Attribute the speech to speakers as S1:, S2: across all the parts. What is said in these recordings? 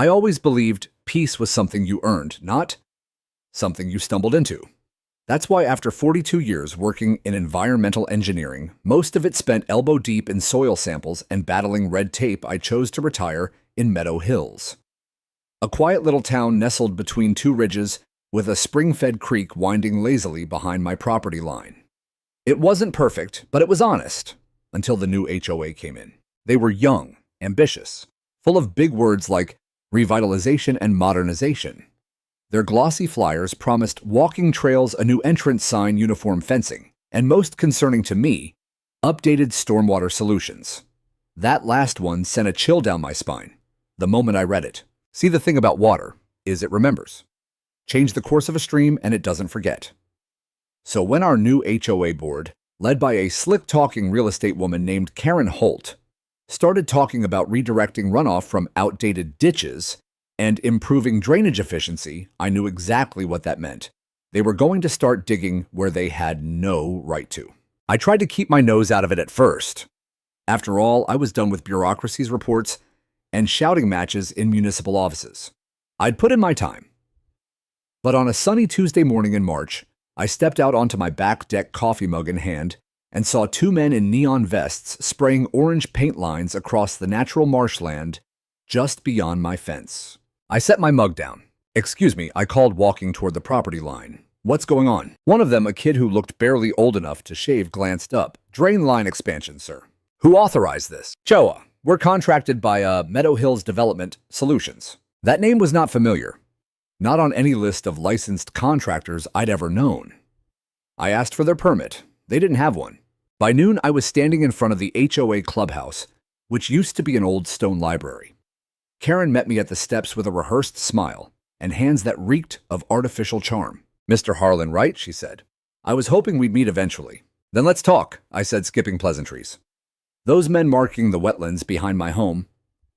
S1: I always believed peace was something you earned, not something you stumbled into. That's why after 42 years working in environmental engineering, most of it spent elbow deep in soil samples and battling red tape, I chose to retire in Meadow Hills. A quiet little town nestled between two ridges with a spring-fed creek winding lazily behind my property line. It wasn't perfect, but it was honest, until the new HOA came in. They were young, ambitious, full of big words like revitalization and modernization. Their glossy flyers promised walking trails, a new entrance sign, uniform fencing, and most concerning to me, updated stormwater solutions. That last one sent a chill down my spine the moment I read it. See, the thing about water is it remembers. Change the course of a stream and it doesn't forget. So when our new HOA board, led by a slick-talking real estate woman named Karen Holt, started talking about redirecting runoff from outdated ditches and improving drainage efficiency, I knew exactly what that meant. They were going to start digging where they had no right to. I tried to keep my nose out of it at first. After all, I was done with bureaucracy's reports and shouting matches in municipal offices. I'd put in my time. But on a sunny Tuesday morning in March, I stepped out onto my back deck, coffee mug in hand, and saw two men in neon vests spraying orange paint lines across the natural marshland just beyond my fence. I set my mug down. "Excuse me," I called, walking toward the property line. "What's going on?" One of them, a kid who looked barely old enough to shave, glanced up. "Drain line expansion, sir." "Who authorized this?" "HOA. We're contracted by Meadow Hills Development Solutions." That name was not familiar. Not on any list of licensed contractors I'd ever known. I asked for their permit. They didn't have one. By noon, I was standing in front of the HOA clubhouse, which used to be an old stone library. Karen met me at the steps with a rehearsed smile and hands that reeked of artificial charm. "Mr. Harlan, right?" she said. "I was hoping we'd meet eventually." "Then let's talk," I said, skipping pleasantries. "Those men marking the wetlands behind my home,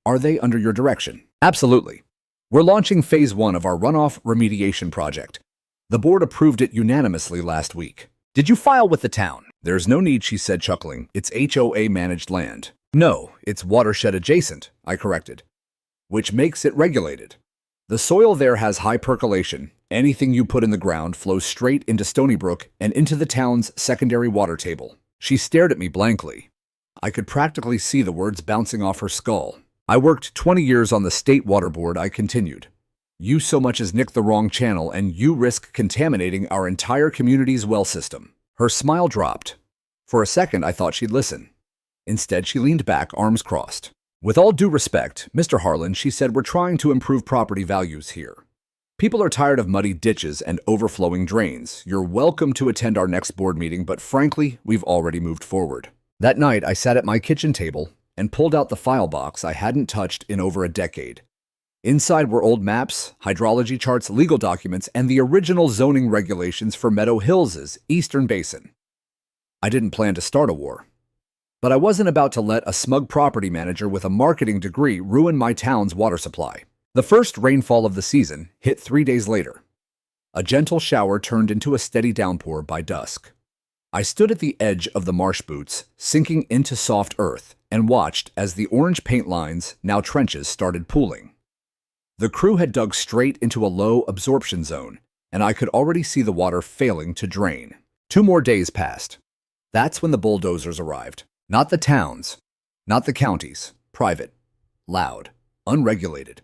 S1: are they under your direction?" "Absolutely. We're launching Phase 1 of our runoff remediation project. The board approved it unanimously last week." "Did you file with the town?" "There's no need," she said, chuckling. "It's HOA-managed land." "No, it's watershed adjacent," I corrected, "which makes it regulated. The soil there has high percolation. Anything you put in the ground flows straight into Stony Brook and into the town's secondary water table." She stared at me blankly. I could practically see the words bouncing off her skull. "I worked 20 years on the state water board," I continued. "You so much as nick the wrong channel and you risk contaminating our entire community's well system." Her smile dropped. For a second, I thought she'd listen. Instead, she leaned back, arms crossed. "With all due respect, Mr. Harlan," she said, "we're trying to improve property values here. People are tired of muddy ditches and overflowing drains. You're welcome to attend our next board meeting, but frankly, we've already moved forward." That night, I sat at my kitchen table and pulled out the file box I hadn't touched in over a decade. Inside were old maps, hydrology charts, legal documents, and the original zoning regulations for Meadow Hills' Eastern Basin. I didn't plan to start a war, but I wasn't about to let a smug property manager with a marketing degree ruin my town's water supply. The first rainfall of the season hit 3 days later. A gentle shower turned into a steady downpour by dusk. I stood at the edge of the marsh boots, sinking into soft earth, and watched as the orange paint lines, now trenches, started pooling. The crew had dug straight into a low absorption zone, and I could already see the water failing to drain. 2 more days passed. That's when the bulldozers arrived. Not the towns, not the counties, private, loud, unregulated.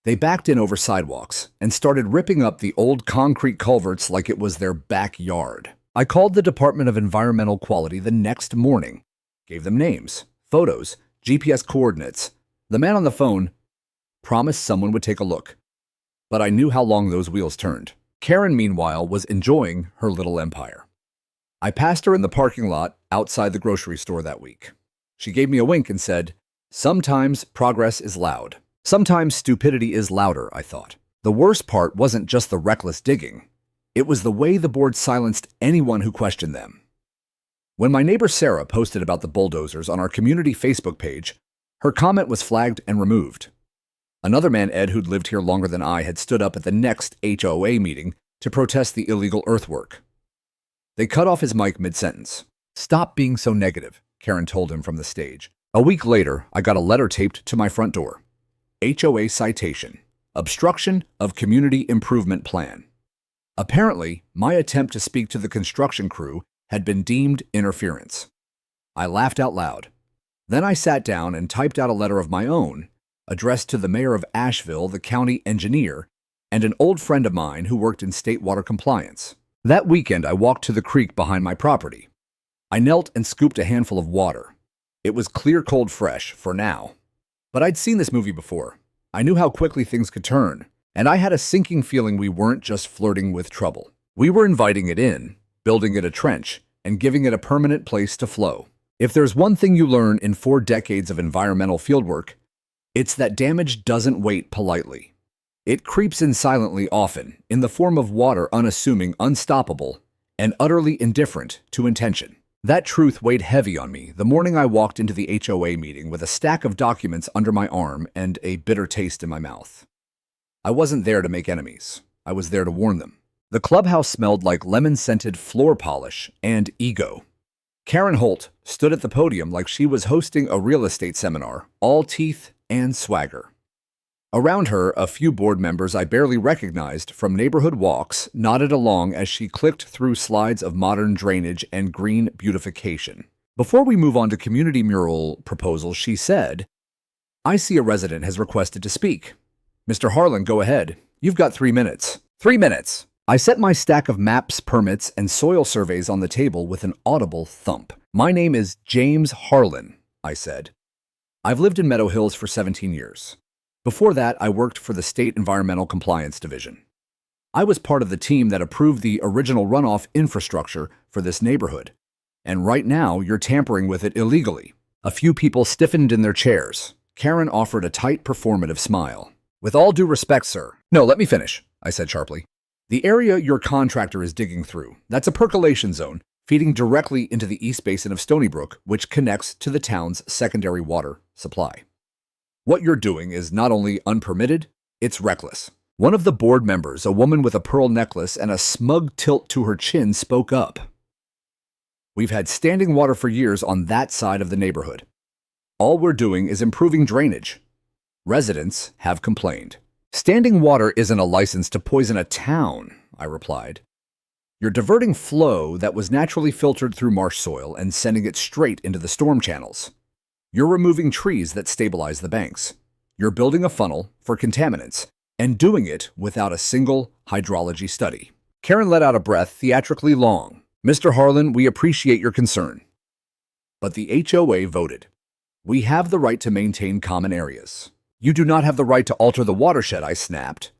S1: They backed in over sidewalks and started ripping up the old concrete culverts like it was their backyard. I called the Department of Environmental Quality the next morning, gave them names, photos, GPS coordinates. The man on the phone promised someone would take a look, but I knew how long those wheels turned. Karen, meanwhile, was enjoying her little empire. I passed her in the parking lot outside the grocery store that week. She gave me a wink and said, "Sometimes progress is loud. Sometimes stupidity is louder," I thought. The worst part wasn't just the reckless digging. It was the way the board silenced anyone who questioned them. When my neighbor Sarah posted about the bulldozers on our community Facebook page, her comment was flagged and removed. Another man, Ed, who'd lived here longer than I, had stood up at the next HOA meeting to protest the illegal earthwork. They cut off his mic mid-sentence. "Stop being so negative," Karen told him from the stage. A week later, I got a letter taped to my front door. HOA citation. Obstruction of Community Improvement Plan. Apparently, my attempt to speak to the construction crew had been deemed interference. I laughed out loud. Then I sat down and typed out a letter of my own, addressed to the mayor of Asheville, the county engineer, and an old friend of mine who worked in state water compliance. That weekend, I walked to the creek behind my property. I knelt and scooped a handful of water. It was clear, cold, fresh, for now. But I'd seen this movie before. I knew how quickly things could turn, and I had a sinking feeling we weren't just flirting with trouble. We were inviting it in, building it a trench, and giving it a permanent place to flow. If there's one thing you learn in 4 decades of environmental fieldwork, it's that damage doesn't wait politely. It creeps in silently, often, in the form of water unassuming, unstoppable, and utterly indifferent to intention. That truth weighed heavy on me the morning I walked into the HOA meeting with a stack of documents under my arm and a bitter taste in my mouth. I wasn't there to make enemies. I was there to warn them. The clubhouse smelled like lemon-scented floor polish and ego. Karen Holt stood at the podium like she was hosting a real estate seminar, all teeth and swagger. Around her, a few board members I barely recognized from neighborhood walks nodded along as she clicked through slides of modern drainage and green beautification. Before we move on to community mural proposals, she said, "I see a resident has requested to speak. Mr. Harlan, go ahead. You've got 3 minutes." 3 minutes! I set my stack of maps, permits, and soil surveys on the table with an audible thump. "My name is James Harlan," I said. "I've lived in Meadow Hills for 17 years. Before that, I worked for the State Environmental Compliance Division. I was part of the team that approved the original runoff infrastructure for this neighborhood. And right now, you're tampering with it illegally." A few people stiffened in their chairs. Karen offered a tight, performative smile. "With all due respect, sir." "No, let me finish," I said sharply. "The area your contractor is digging through, that's a percolation zone feeding directly into the east basin of Stony Brook, which connects to the town's secondary water supply. What you're doing is not only unpermitted, it's reckless." One of the board members, a woman with a pearl necklace and a smug tilt to her chin, spoke up. "We've had standing water for years on that side of the neighborhood. All we're doing is improving drainage. Residents have complained." "Standing water isn't a license to poison a town," I replied. "You're diverting flow that was naturally filtered through marsh soil and sending it straight into the storm channels. You're removing trees that stabilize the banks. You're building a funnel for contaminants and doing it without a single hydrology study." Karen let out a breath theatrically long. "Mr. Harlan, we appreciate your concern." But the HOA voted. "We have the right to maintain common areas. You do not have the right to alter the watershed," I snapped.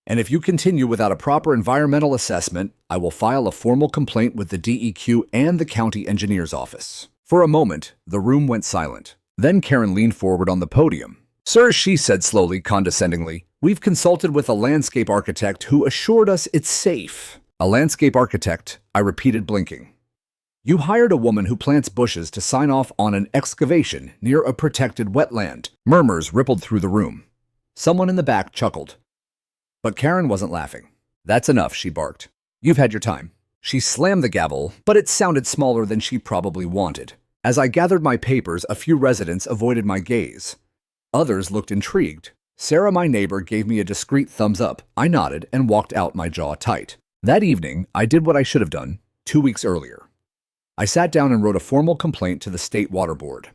S1: "And if you continue without a proper environmental assessment, I will file a formal complaint with the DEQ and the county engineer's office." For a moment, the room went silent. Then Karen leaned forward on the podium. "Sir," she said slowly, condescendingly, "we've consulted with a landscape architect who assured us it's safe." "A landscape architect," I repeated, blinking. "You hired a woman who plants bushes to sign off on an excavation near a protected wetland." Murmurs rippled through the room. Someone in the back chuckled. But Karen wasn't laughing. "That's enough," she barked. "You've had your time." She slammed the gavel, but it sounded smaller than she probably wanted. As I gathered my papers, a few residents avoided my gaze. Others looked intrigued. Sarah, my neighbor, gave me a discreet thumbs up. I nodded and walked out, my jaw tight. That evening, I did what I should have done 2 weeks earlier. I sat down and wrote a formal complaint to the State Water Board.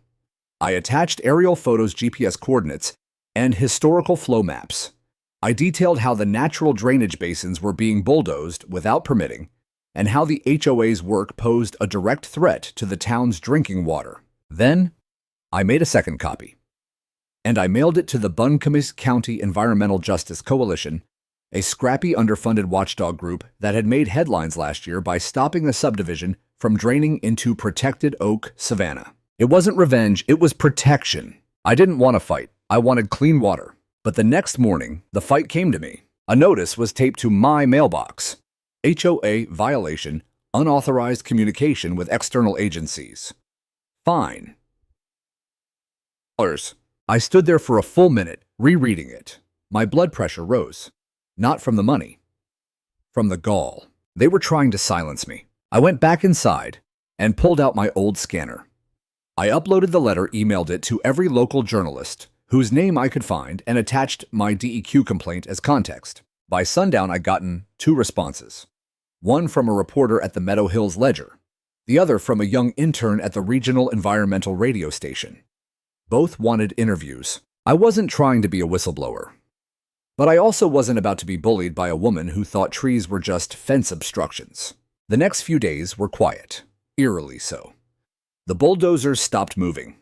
S1: I attached aerial photos, GPS coordinates, and historical flow maps. I detailed how the natural drainage basins were being bulldozed without permitting, and how the HOA's work posed a direct threat to the town's drinking water. Then, I made a second copy. And I mailed it to the Buncombe County Environmental Justice Coalition, a scrappy, underfunded watchdog group that had made headlines last year by stopping a subdivision from draining into protected oak savanna. It wasn't revenge, it was protection. I didn't want to fight. I wanted clean water. But the next morning, the fight came to me. A notice was taped to my mailbox. HOA violation, unauthorized communication with external agencies. Fine. I stood there for a full minute, rereading it. My blood pressure rose. Not from the money. From the gall. They were trying to silence me. I went back inside and pulled out my old scanner. I uploaded the letter, emailed it to every local journalist whose name I could find, and attached my DEQ complaint as context. By sundown, I'd gotten 2 responses. One from a reporter at the Meadow Hills Ledger, the other from a young intern at the regional environmental radio station. Both wanted interviews. I wasn't trying to be a whistleblower, but I also wasn't about to be bullied by a woman who thought trees were just fence obstructions. The next few days were quiet, eerily so. The bulldozers stopped moving.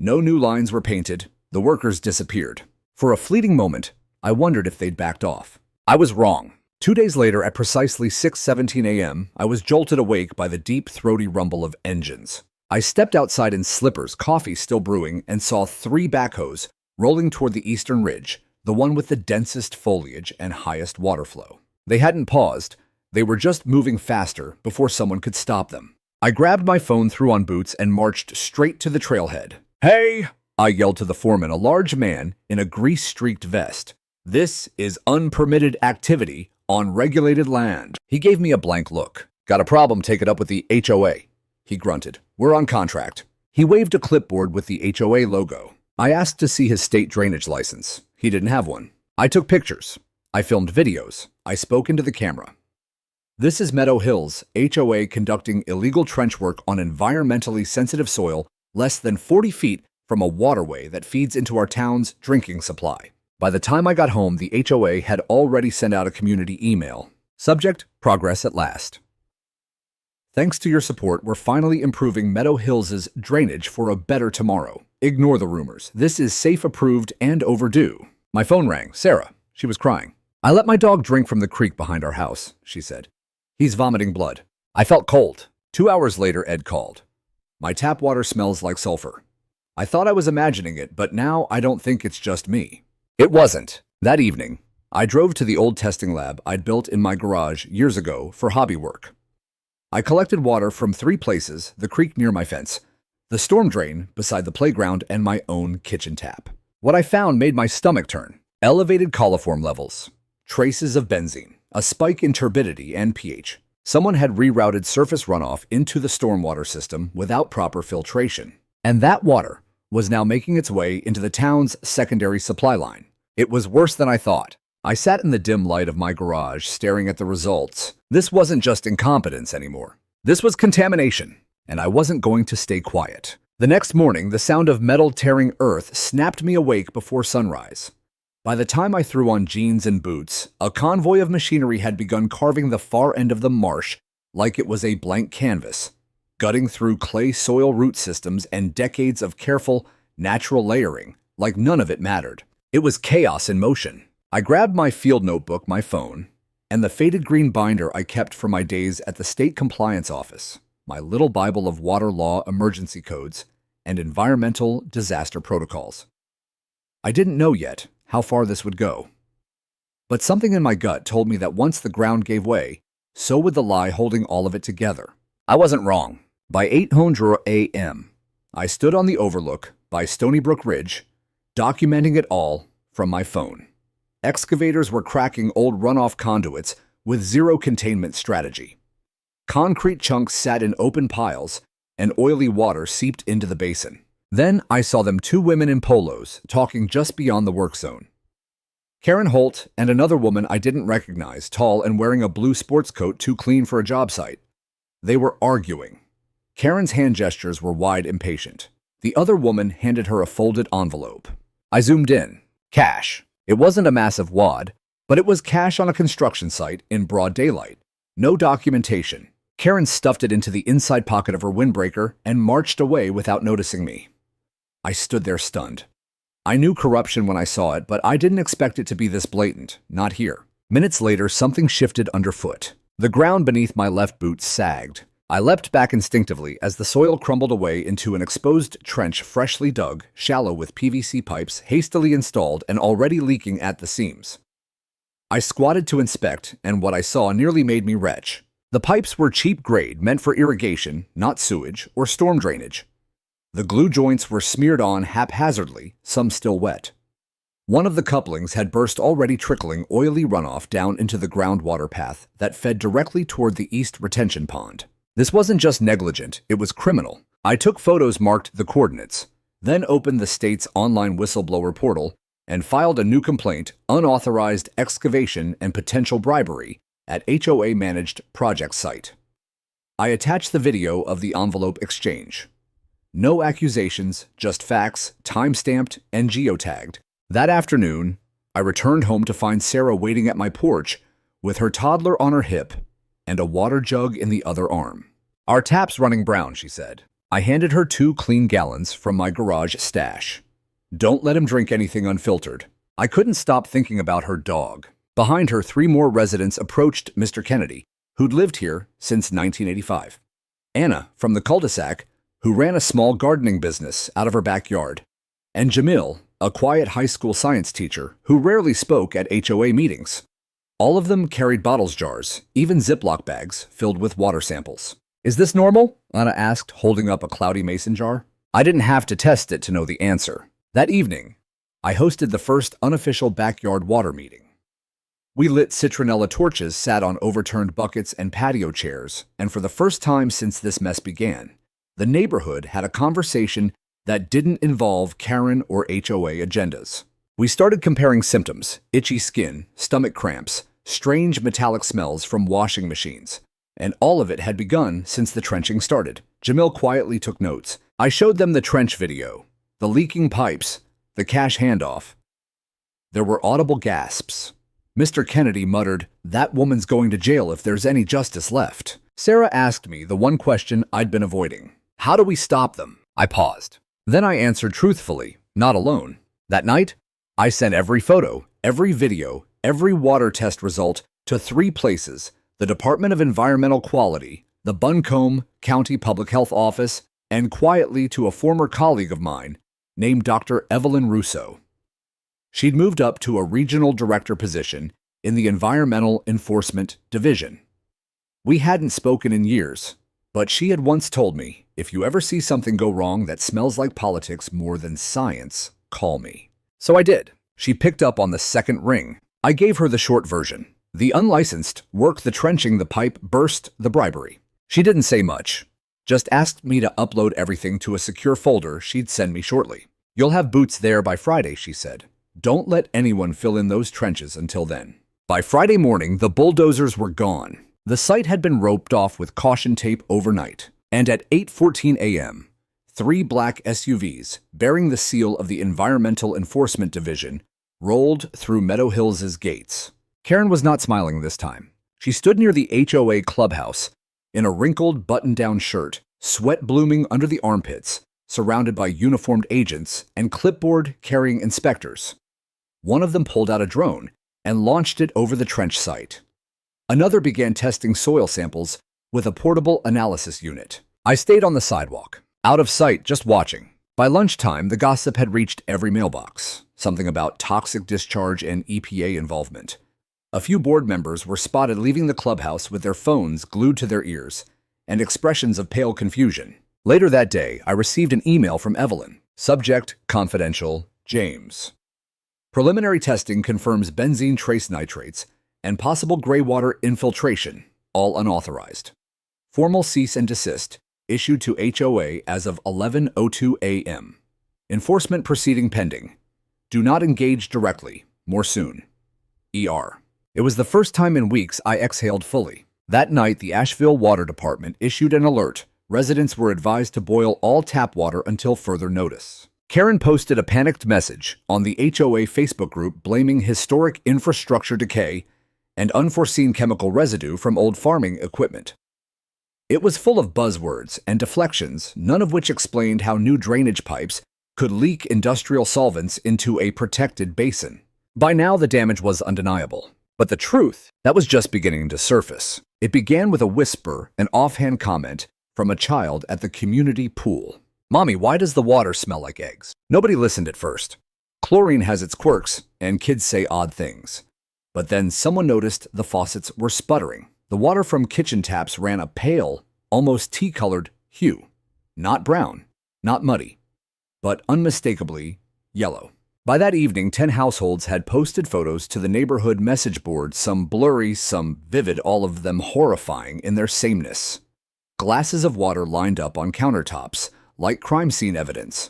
S1: No new lines were painted. The workers disappeared. For a fleeting moment, I wondered if they'd backed off. I was wrong. 2 days later, at precisely 6:17 a.m., I was jolted awake by the deep, throaty rumble of engines. I stepped outside in slippers, coffee still brewing, and saw 3 backhoes rolling toward the eastern ridge, the one with the densest foliage and highest water flow. They hadn't paused. They were just moving faster before someone could stop them. I grabbed my phone, threw on boots, and marched straight to the trailhead. "Hey!" I yelled to the foreman, a large man in a grease-streaked vest. "This is unpermitted activity on regulated land." He gave me a blank look. "Got a problem, take it up with the HOA," he grunted. "We're on contract." He waved a clipboard with the HOA logo. I asked to see his state drainage license. He didn't have one. I took pictures. I filmed videos. I spoke into the camera. "This is Meadow Hills, HOA conducting illegal trench work on environmentally sensitive soil less than 40 feet from a waterway that feeds into our town's drinking supply." By the time I got home, the HOA had already sent out a community email. Subject: progress at last. "Thanks to your support, we're finally improving Meadow Hills' drainage for a better tomorrow. Ignore the rumors. This is safe, approved, and overdue." My phone rang. Sarah. She was crying. "I let my dog drink from the creek behind our house," she said. "He's vomiting blood." I felt cold. 2 hours later, Ed called. "My tap water smells like sulfur." I thought I was imagining it, but now I don't think it's just me. It wasn't. That evening, I drove to the old testing lab I'd built in my garage years ago for hobby work. I collected water from 3 places: the creek near my fence, the storm drain beside the playground, and my own kitchen tap. What I found made my stomach turn. Elevated coliform levels, traces of benzene, a spike in turbidity and pH. Someone had rerouted surface runoff into the stormwater system without proper filtration. And that water was now making its way into the town's secondary supply line. It was worse than I thought. I sat in the dim light of my garage, staring at the results. This wasn't just incompetence anymore. This was contamination, and I wasn't going to stay quiet. The next morning, the sound of metal tearing earth snapped me awake before sunrise. By the time I threw on jeans and boots, a convoy of machinery had begun carving the far end of the marsh like it was a blank canvas, gutting through clay soil root systems and decades of careful, natural layering, like none of it mattered. It was chaos in motion. I grabbed my field notebook, my phone, and the faded green binder I kept for my days at the state compliance office, my little Bible of water law emergency codes and environmental disaster protocols. I didn't know yet how far this would go, but something in my gut told me that once the ground gave way, so would the lie holding all of it together. I wasn't wrong. By 8:00 a.m., I stood on the overlook by Stony Brook Ridge, documenting it all from my phone. Excavators were cracking old runoff conduits with zero containment strategy. Concrete chunks sat in open piles, and oily water seeped into the basin. Then I saw them, 2 women in polos, talking just beyond the work zone. Karen Holt and another woman I didn't recognize, tall and wearing a blue sports coat too clean for a job site. They were arguing. Karen's hand gestures were wide, impatient. The other woman handed her a folded envelope. I zoomed in. Cash. It wasn't a massive wad, but it was cash on a construction site in broad daylight. No documentation. Karen stuffed it into the inside pocket of her windbreaker and marched away without noticing me. I stood there stunned. I knew corruption when I saw it, but I didn't expect it to be this blatant. Not here. Minutes later, something shifted underfoot. The ground beneath my left boot sagged. I leapt back instinctively as the soil crumbled away into an exposed trench, freshly dug, shallow, with PVC pipes hastily installed and already leaking at the seams. I squatted to inspect, and what I saw nearly made me retch. The pipes were cheap grade, meant for irrigation, not sewage or storm drainage. The glue joints were smeared on haphazardly, some still wet. One of the couplings had burst, already trickling oily runoff down into the groundwater path that fed directly toward the east retention pond. This wasn't just negligent, it was criminal. I took photos, marked the coordinates. then opened the state's online whistleblower portal and filed a new complaint, unauthorized excavation and potential bribery, at HOA-managed project site. I attached the video of the envelope exchange. No accusations, just facts, time-stamped and geotagged. That afternoon, I returned home to find Sarah waiting at my porch with her toddler on her hip and a water jug in the other arm. "Our tap's running brown," she said. I handed her 2 clean gallons from my garage stash. "Don't let him drink anything unfiltered." I couldn't stop thinking about her dog. Behind her, 3 more residents approached Mr. Kennedy, who'd lived here since 1985. Anna, from the cul-de-sac, who ran a small gardening business out of her backyard, and Jamil, a quiet high school science teacher who rarely spoke at HOA meetings. All of them carried bottles jars, even Ziploc bags filled with water samples. "Is this normal?" Anna asked, holding up a cloudy mason jar. I didn't have to test it to know the answer. That evening, I hosted the first unofficial backyard water meeting. We lit citronella torches, sat on overturned buckets and patio chairs, and for the first time since this mess began, the neighborhood had a conversation that didn't involve Karen or HOA agendas. We started comparing symptoms: itchy skin, stomach cramps, strange metallic smells from washing machines. And all of it had begun since the trenching started. Jamil quietly took notes. I showed them the trench video, the leaking pipes, the cash handoff. There were audible gasps. Mr. Kennedy muttered, "That woman's going to jail if there's any justice left." Sarah asked me the one question I'd been avoiding. "How do we stop them?" I paused. Then I answered truthfully, not alone. That night, I sent every photo, every video, every water test result to 3 places: the Department of Environmental Quality, the Buncombe County Public Health Office, and quietly to a former colleague of mine named Dr. Evelyn Russo. She'd moved up to a regional director position in the Environmental Enforcement Division. We hadn't spoken in years, but she had once told me, "If you ever see something go wrong that smells like politics more than science, call me." So I did. She picked up on the second ring. I gave her the short version. The unlicensed worked the trenching, the pipe burst, the bribery. She didn't say much, just asked me to upload everything to a secure folder she'd send me shortly. "You'll have boots there by Friday," she said. "Don't let anyone fill in those trenches until then." By Friday morning, the bulldozers were gone. The site had been roped off with caution tape overnight, and at 8:14 a.m., 3 black SUVs bearing the seal of the Environmental Enforcement Division rolled through Meadow Hills' gates. Karen was not smiling this time. She stood near the HOA clubhouse in a wrinkled button-down shirt, sweat blooming under the armpits, surrounded by uniformed agents and clipboard-carrying inspectors. One of them pulled out a drone and launched it over the trench site. Another began testing soil samples with a portable analysis unit. I stayed on the sidewalk, out of sight, just watching. By lunchtime, the gossip had reached every mailbox, something about toxic discharge and EPA involvement. A few board members were spotted leaving the clubhouse with their phones glued to their ears and expressions of pale confusion. Later that day, I received an email from Evelyn. Subject: confidential, James. Preliminary testing confirms benzene trace nitrates and possible gray water infiltration, all unauthorized. Formal cease and desist issued to HOA as of 11:02 a.m. Enforcement proceeding pending. Do not engage directly. More soon. ER. It was the first time in weeks I exhaled fully. That night, the Asheville Water Department issued an alert. Residents were advised to boil all tap water until further notice. Karen posted a panicked message on the HOA Facebook group blaming historic infrastructure decay and unforeseen chemical residue from old farming equipment. It was full of buzzwords and deflections, none of which explained how new drainage pipes could leak industrial solvents into a protected basin. By now, the damage was undeniable. But the truth, that was just beginning to surface. It began with a whisper, an offhand comment from a child at the community pool. "Mommy, why does the water smell like eggs?" Nobody listened at first. Chlorine has its quirks, and kids say odd things. But then someone noticed the faucets were sputtering. The water from kitchen taps ran a pale, almost tea-colored hue. Not brown, not muddy, but unmistakably yellow. By that evening, 10 households had posted photos to the neighborhood message board, some blurry, some vivid, all of them horrifying in their sameness. Glasses of water lined up on countertops, like crime scene evidence.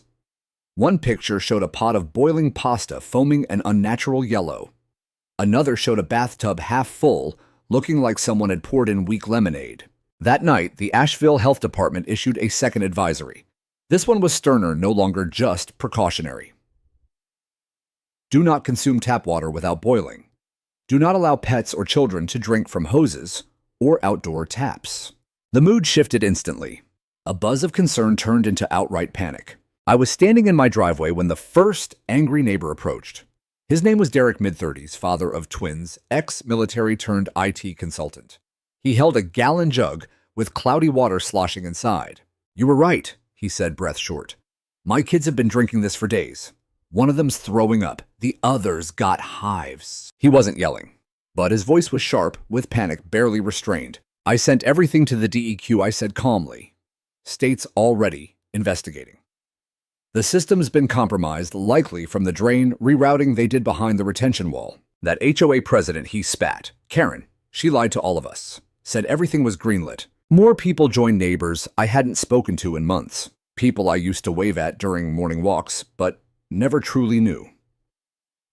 S1: One picture showed a pot of boiling pasta foaming an unnatural yellow. Another showed a bathtub half full, looking like someone had poured in weak lemonade. That night, the Asheville Health Department issued a second advisory. This one was sterner, no longer just precautionary. Do not consume tap water without boiling. Do not allow pets or children to drink from hoses or outdoor taps. The mood shifted instantly. A buzz of concern turned into outright panic. I was standing in my driveway when the first angry neighbor approached. His name was Derek, mid-30s, father of twins, ex-military turned IT consultant. He held a gallon jug with cloudy water sloshing inside. "You were right," he said, breath short. "My kids have been drinking this for days. One of them's throwing up. The others got hives." He wasn't yelling, but his voice was sharp, with panic barely restrained. "I sent everything to the DEQ," I said calmly. "State's already investigating. The system's been compromised, likely from the drain rerouting they did behind the retention wall. That HOA president," he spat. "Karen, she lied to all of us. Said everything was greenlit." More people joined, neighbors I hadn't spoken to in months. People I used to wave at during morning walks, but never truly knew.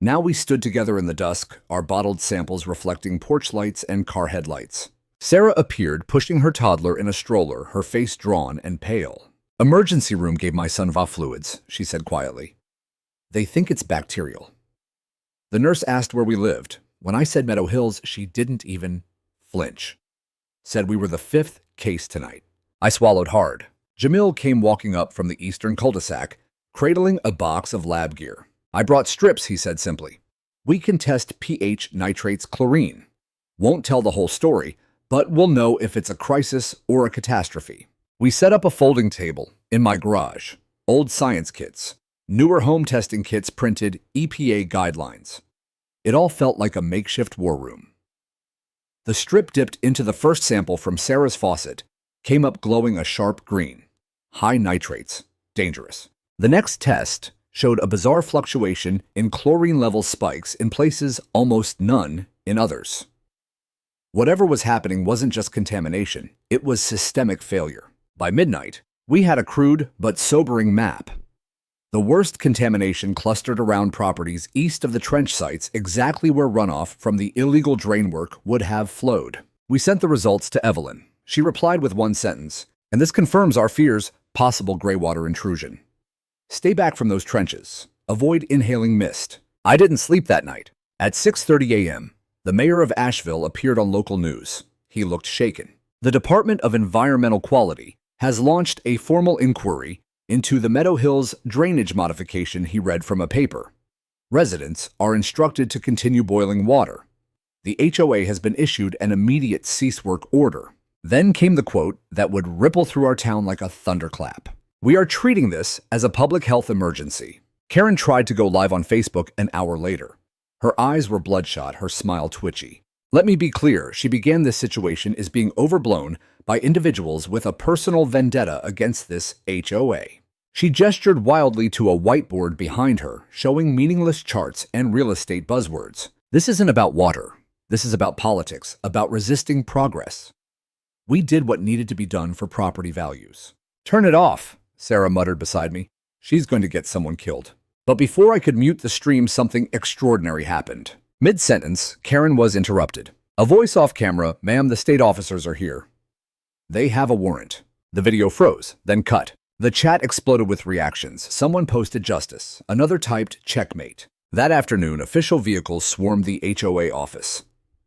S1: Now we stood together in the dusk, our bottled samples reflecting porch lights and car headlights. Sarah appeared, pushing her toddler in a stroller, her face drawn and pale. "Emergency room gave my son VA fluids," she said quietly. "They think it's bacterial." The nurse asked where we lived. When I said Meadow Hills, she didn't even flinch. Said we were the 5th case tonight. I swallowed hard. Jamil came walking up from the eastern cul-de-sac, cradling a box of lab gear. "I brought strips," he said simply. "We can test pH, nitrates, chlorine. Won't tell the whole story, but we'll know if it's a crisis or a catastrophe." We set up a folding table in my garage, old science kits, newer home testing kits, printed EPA guidelines. It all felt like a makeshift war room. The strip dipped into the first sample from Sarah's faucet, came up glowing a sharp green. High nitrates. Dangerous. The next test showed a bizarre fluctuation in chlorine level spikes in places, almost none in others. Whatever was happening wasn't just contamination, it was systemic failure. By midnight, we had a crude but sobering map. The worst contamination clustered around properties east of the trench sites, exactly where runoff from the illegal drain work would have flowed. We sent the results to Evelyn. She replied with one sentence, "And this confirms our fears, possible graywater intrusion. Stay back from those trenches. Avoid inhaling mist." I didn't sleep that night. At 6:30 a.m., the mayor of Asheville appeared on local news. He looked shaken. "The Department of Environmental Quality has launched a formal inquiry into the Meadow Hills drainage modification," he read from a paper. "Residents are instructed to continue boiling water. The HOA has been issued an immediate cease work order." Then came the quote that would ripple through our town like a thunderclap. "We are treating this as a public health emergency." Karen tried to go live on Facebook an hour later. Her eyes were bloodshot, her smile twitchy. "Let me be clear," she began, "this situation is being overblown by individuals with a personal vendetta against this HOA." She gestured wildly to a whiteboard behind her, showing meaningless charts and real estate buzzwords. "This isn't about water. This is about politics, about resisting progress. We did what needed to be done for property values." "Turn it off," Sarah muttered beside me. "She's going to get someone killed." But before I could mute the stream, something extraordinary happened. Mid-sentence, Karen was interrupted. A voice off camera, "Ma'am, the state officers are here. They have a warrant." The video froze, then cut. The chat exploded with reactions. Someone posted "justice." Another typed "checkmate." That afternoon, official vehicles swarmed the HOA office.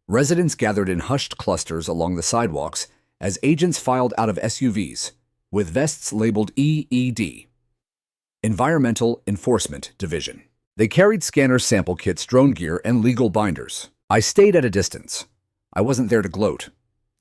S1: Residents gathered in hushed clusters along the sidewalks as agents filed out of SUVs with vests labeled EED, Environmental Enforcement Division. They carried scanners, sample kits, drone gear, and legal binders. I stayed at a distance. I wasn't there to gloat.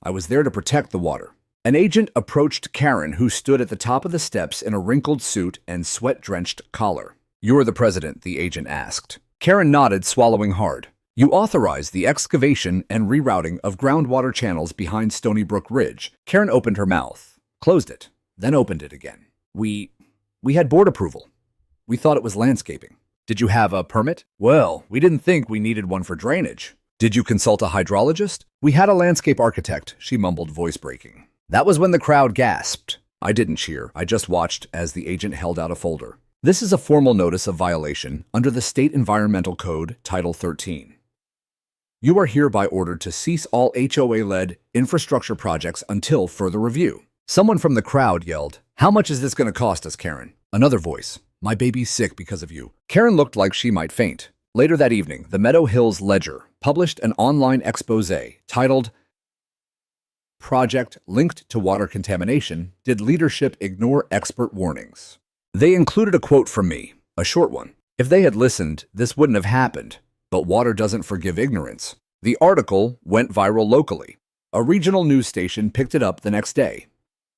S1: I was there to protect the water. An agent approached Karen, who stood at the top of the steps in a wrinkled suit and sweat-drenched collar. "You're the president?" the agent asked. Karen nodded, swallowing hard. "You authorized the excavation and rerouting of groundwater channels behind Stony Brook Ridge." Karen opened her mouth, closed it, then opened it again. We had board approval. We thought it was landscaping." "Did you have a permit?" "Well, we didn't think we needed one for drainage." "Did you consult a hydrologist?" "We had a landscape architect," she mumbled, voice breaking. That was when the crowd gasped. I didn't cheer. I just watched as the agent held out a folder. This is a formal notice of violation under the State Environmental Code, Title 13. You are hereby ordered to cease all HOA-led infrastructure projects until further review. Someone from the crowd yelled, "How much is this going to cost us, Karen?" Another voice, "My baby's sick because of you." Karen looked like she might faint. Later that evening, the Meadow Hills Ledger published an online expose titled, "Project Linked to Water Contamination, Did Leadership Ignore Expert Warnings?" They included a quote from me, a short one. If they had listened, this wouldn't have happened, but water doesn't forgive ignorance. The article went viral locally. A regional news station picked it up the next day.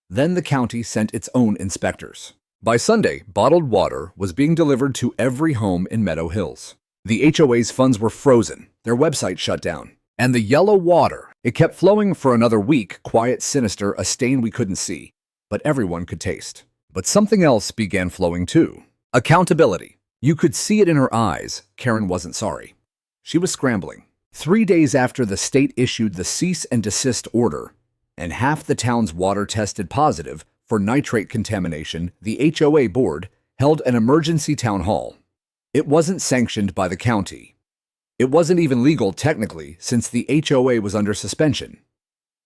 S1: Then the county sent its own inspectors. By Sunday, bottled water was being delivered to every home in Meadow Hills. The HOA's funds were frozen, their website shut down. And the yellow water, it kept flowing for another week, quiet, sinister, a stain we couldn't see, but everyone could taste. But something else began flowing too. Accountability. You could see it in her eyes. Karen wasn't sorry. She was scrambling. 3 days after the state issued the cease and desist order, and half the town's water tested positive for nitrate contamination, the HOA board held an emergency town hall. It wasn't sanctioned by the county. It wasn't even legal technically since the HOA was under suspension.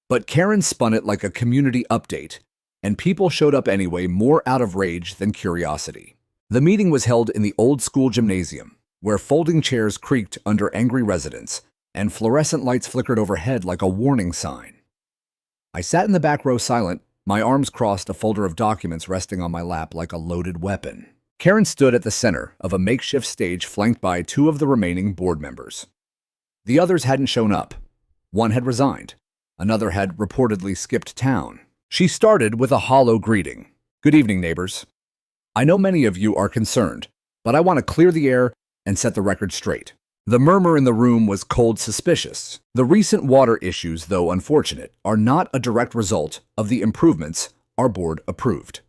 S1: But Karen spun it like a community update, and people showed up anyway, more out of rage than curiosity. The meeting was held in the old school gymnasium, where folding chairs creaked under angry residents, and fluorescent lights flickered overhead like a warning sign. I sat in the back row silent, my arms crossed, a folder of documents resting on my lap like a loaded weapon. Karen stood at the center of a makeshift stage flanked by 2 of the remaining board members. The others hadn't shown up. One had resigned. Another had reportedly skipped town. She started with a hollow greeting. "Good evening, neighbors. I know many of you are concerned, but I want to clear the air and set the record straight." The murmur in the room was cold, suspicious. The recent water issues, though unfortunate, are not a direct result of the improvements our board approved.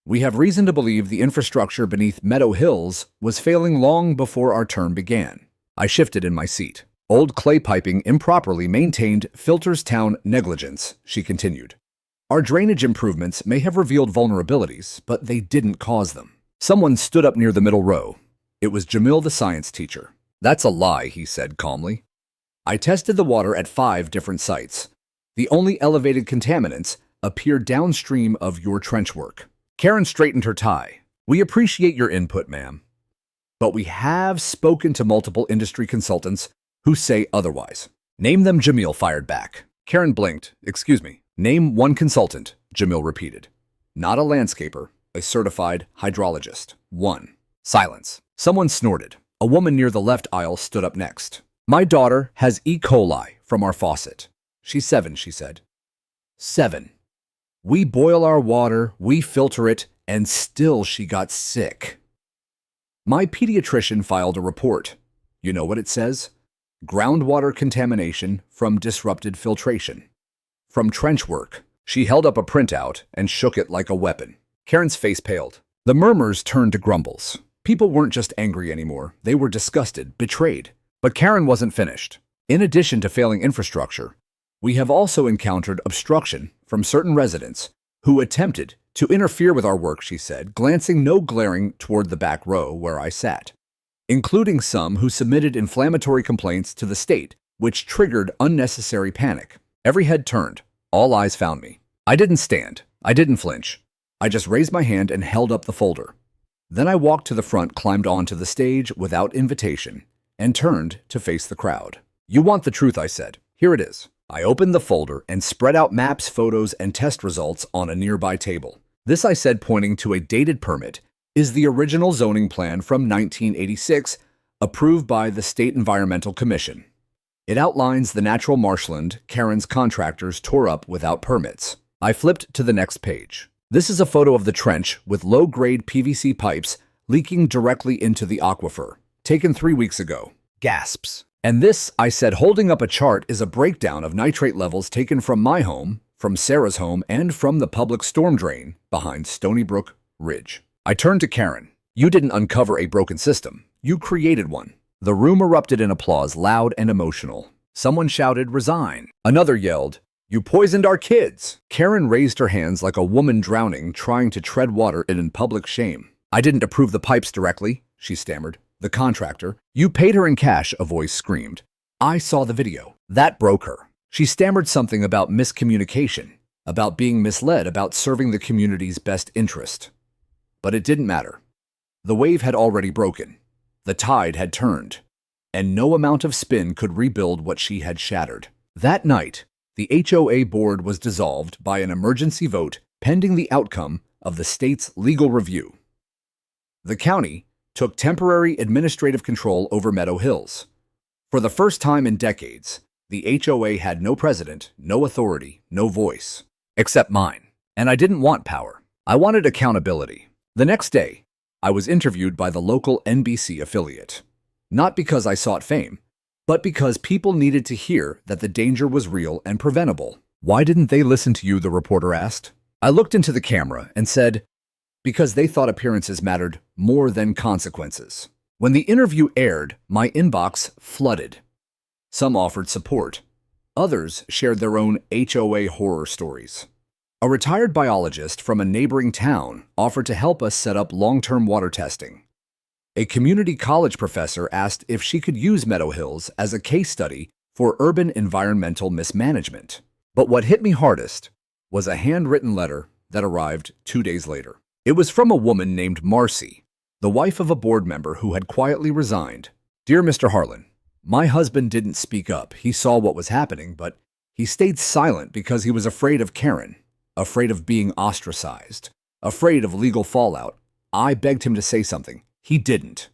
S1: We have reason to believe the infrastructure beneath Meadow Hills was failing long before our term began. I shifted in my seat. "Old clay piping improperly maintained filters town negligence," she continued. "Our drainage improvements may have revealed vulnerabilities, but they didn't cause them." Someone stood up near the middle row. It was Jamil, the science teacher. "That's a lie," he said calmly. "I tested the water at 5 different sites. The only elevated contaminants appeared downstream of your trench work." Karen straightened her tie. "We appreciate your input, ma'am, but we have spoken to multiple industry consultants who say otherwise." "Name them," Jamil fired back. Karen blinked. "Excuse me. Name one consultant," Jamil repeated. "Not a landscaper, a certified hydrologist. One." Silence. Someone snorted. A woman near the left aisle stood up next. "My daughter has E. coli from our faucet. She's 7, she said. 7. We boil our water, we filter it, and still she got sick." My pediatrician filed a report. You know what it says? Groundwater contamination from disrupted filtration. From trench work. She held up a printout and shook it like a weapon. Karen's face paled. The murmurs turned to grumbles. People weren't just angry anymore. They were disgusted, betrayed. But Karen wasn't finished. In addition to failing infrastructure, we have also encountered obstruction from certain residents who attempted to interfere with our work, she said, glaring toward the back row where I sat, including some who submitted inflammatory complaints to the state, which triggered unnecessary panic. Every head turned. All eyes found me. I didn't stand. I didn't flinch. I just raised my hand and held up the folder. Then I walked to the front, climbed onto the stage without invitation, and turned to face the crowd. "You want the truth," I said. "Here it is." I opened the folder and spread out maps, photos, and test results on a nearby table. "This," I said, pointing to a dated permit, "is the original zoning plan from 1986, approved by the State Environmental Commission. It outlines the natural marshland Karen's contractors tore up without permits." I flipped to the next page. "This is a photo of the trench with low-grade PVC pipes leaking directly into the aquifer, taken 3 weeks ago." Gasps. "And this," I said, holding up a chart, "is a breakdown of nitrate levels taken from my home, from Sarah's home, and from the public storm drain behind Stony Brook Ridge." I turned to Karen. "You didn't uncover a broken system. You created one." The room erupted in applause, loud and emotional. Someone shouted, "Resign." Another yelled, "You poisoned our kids." Karen raised her hands like a woman drowning, trying to tread water in public shame. I didn't approve the pipes directly, she stammered. The contractor. You paid her in cash, a voice screamed. I saw the video. That broke her. She stammered something about miscommunication, about being misled, about serving the community's best interest. But it didn't matter. The wave had already broken. The tide had turned. And no amount of spin could rebuild what she had shattered. That night, the HOA board was dissolved by an emergency vote pending the outcome of the state's legal review. The county took temporary administrative control over Meadow Hills. For the first time in decades, the HOA had no president, no authority, no voice. Except mine. And I didn't want power. I wanted accountability. The next day, I was interviewed by the local NBC affiliate. Not because I sought fame, but because people needed to hear that the danger was real and preventable. Why didn't they listen to you, the reporter asked. I looked into the camera and said, because they thought appearances mattered more than consequences. When the interview aired, my inbox flooded. Some offered support. Others shared their own HOA horror stories. A retired biologist from a neighboring town offered to help us set up long-term water testing. A community college professor asked if she could use Meadow Hills as a case study for urban environmental mismanagement. But what hit me hardest was a handwritten letter that arrived 2 days later. It was from a woman named Marcy, the wife of a board member who had quietly resigned. Dear Mr. Harlan, my husband didn't speak up. He saw what was happening, but he stayed silent because he was afraid of Karen, afraid of being ostracized, afraid of legal fallout. I begged him to say something. He didn't.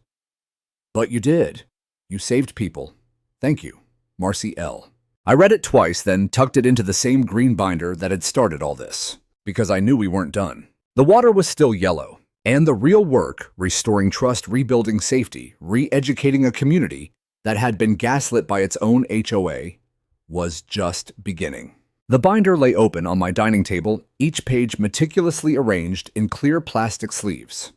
S1: But you did. You saved people. Thank you, Marcy L. I read it twice, then tucked it into the same green binder that had started all this, because I knew we weren't done. The water was still yellow, and the real work, restoring trust, rebuilding safety, re-educating a community that had been gaslit by its own HOA, was just beginning. The binder lay open on my dining table, each page meticulously arranged in clear plastic sleeves.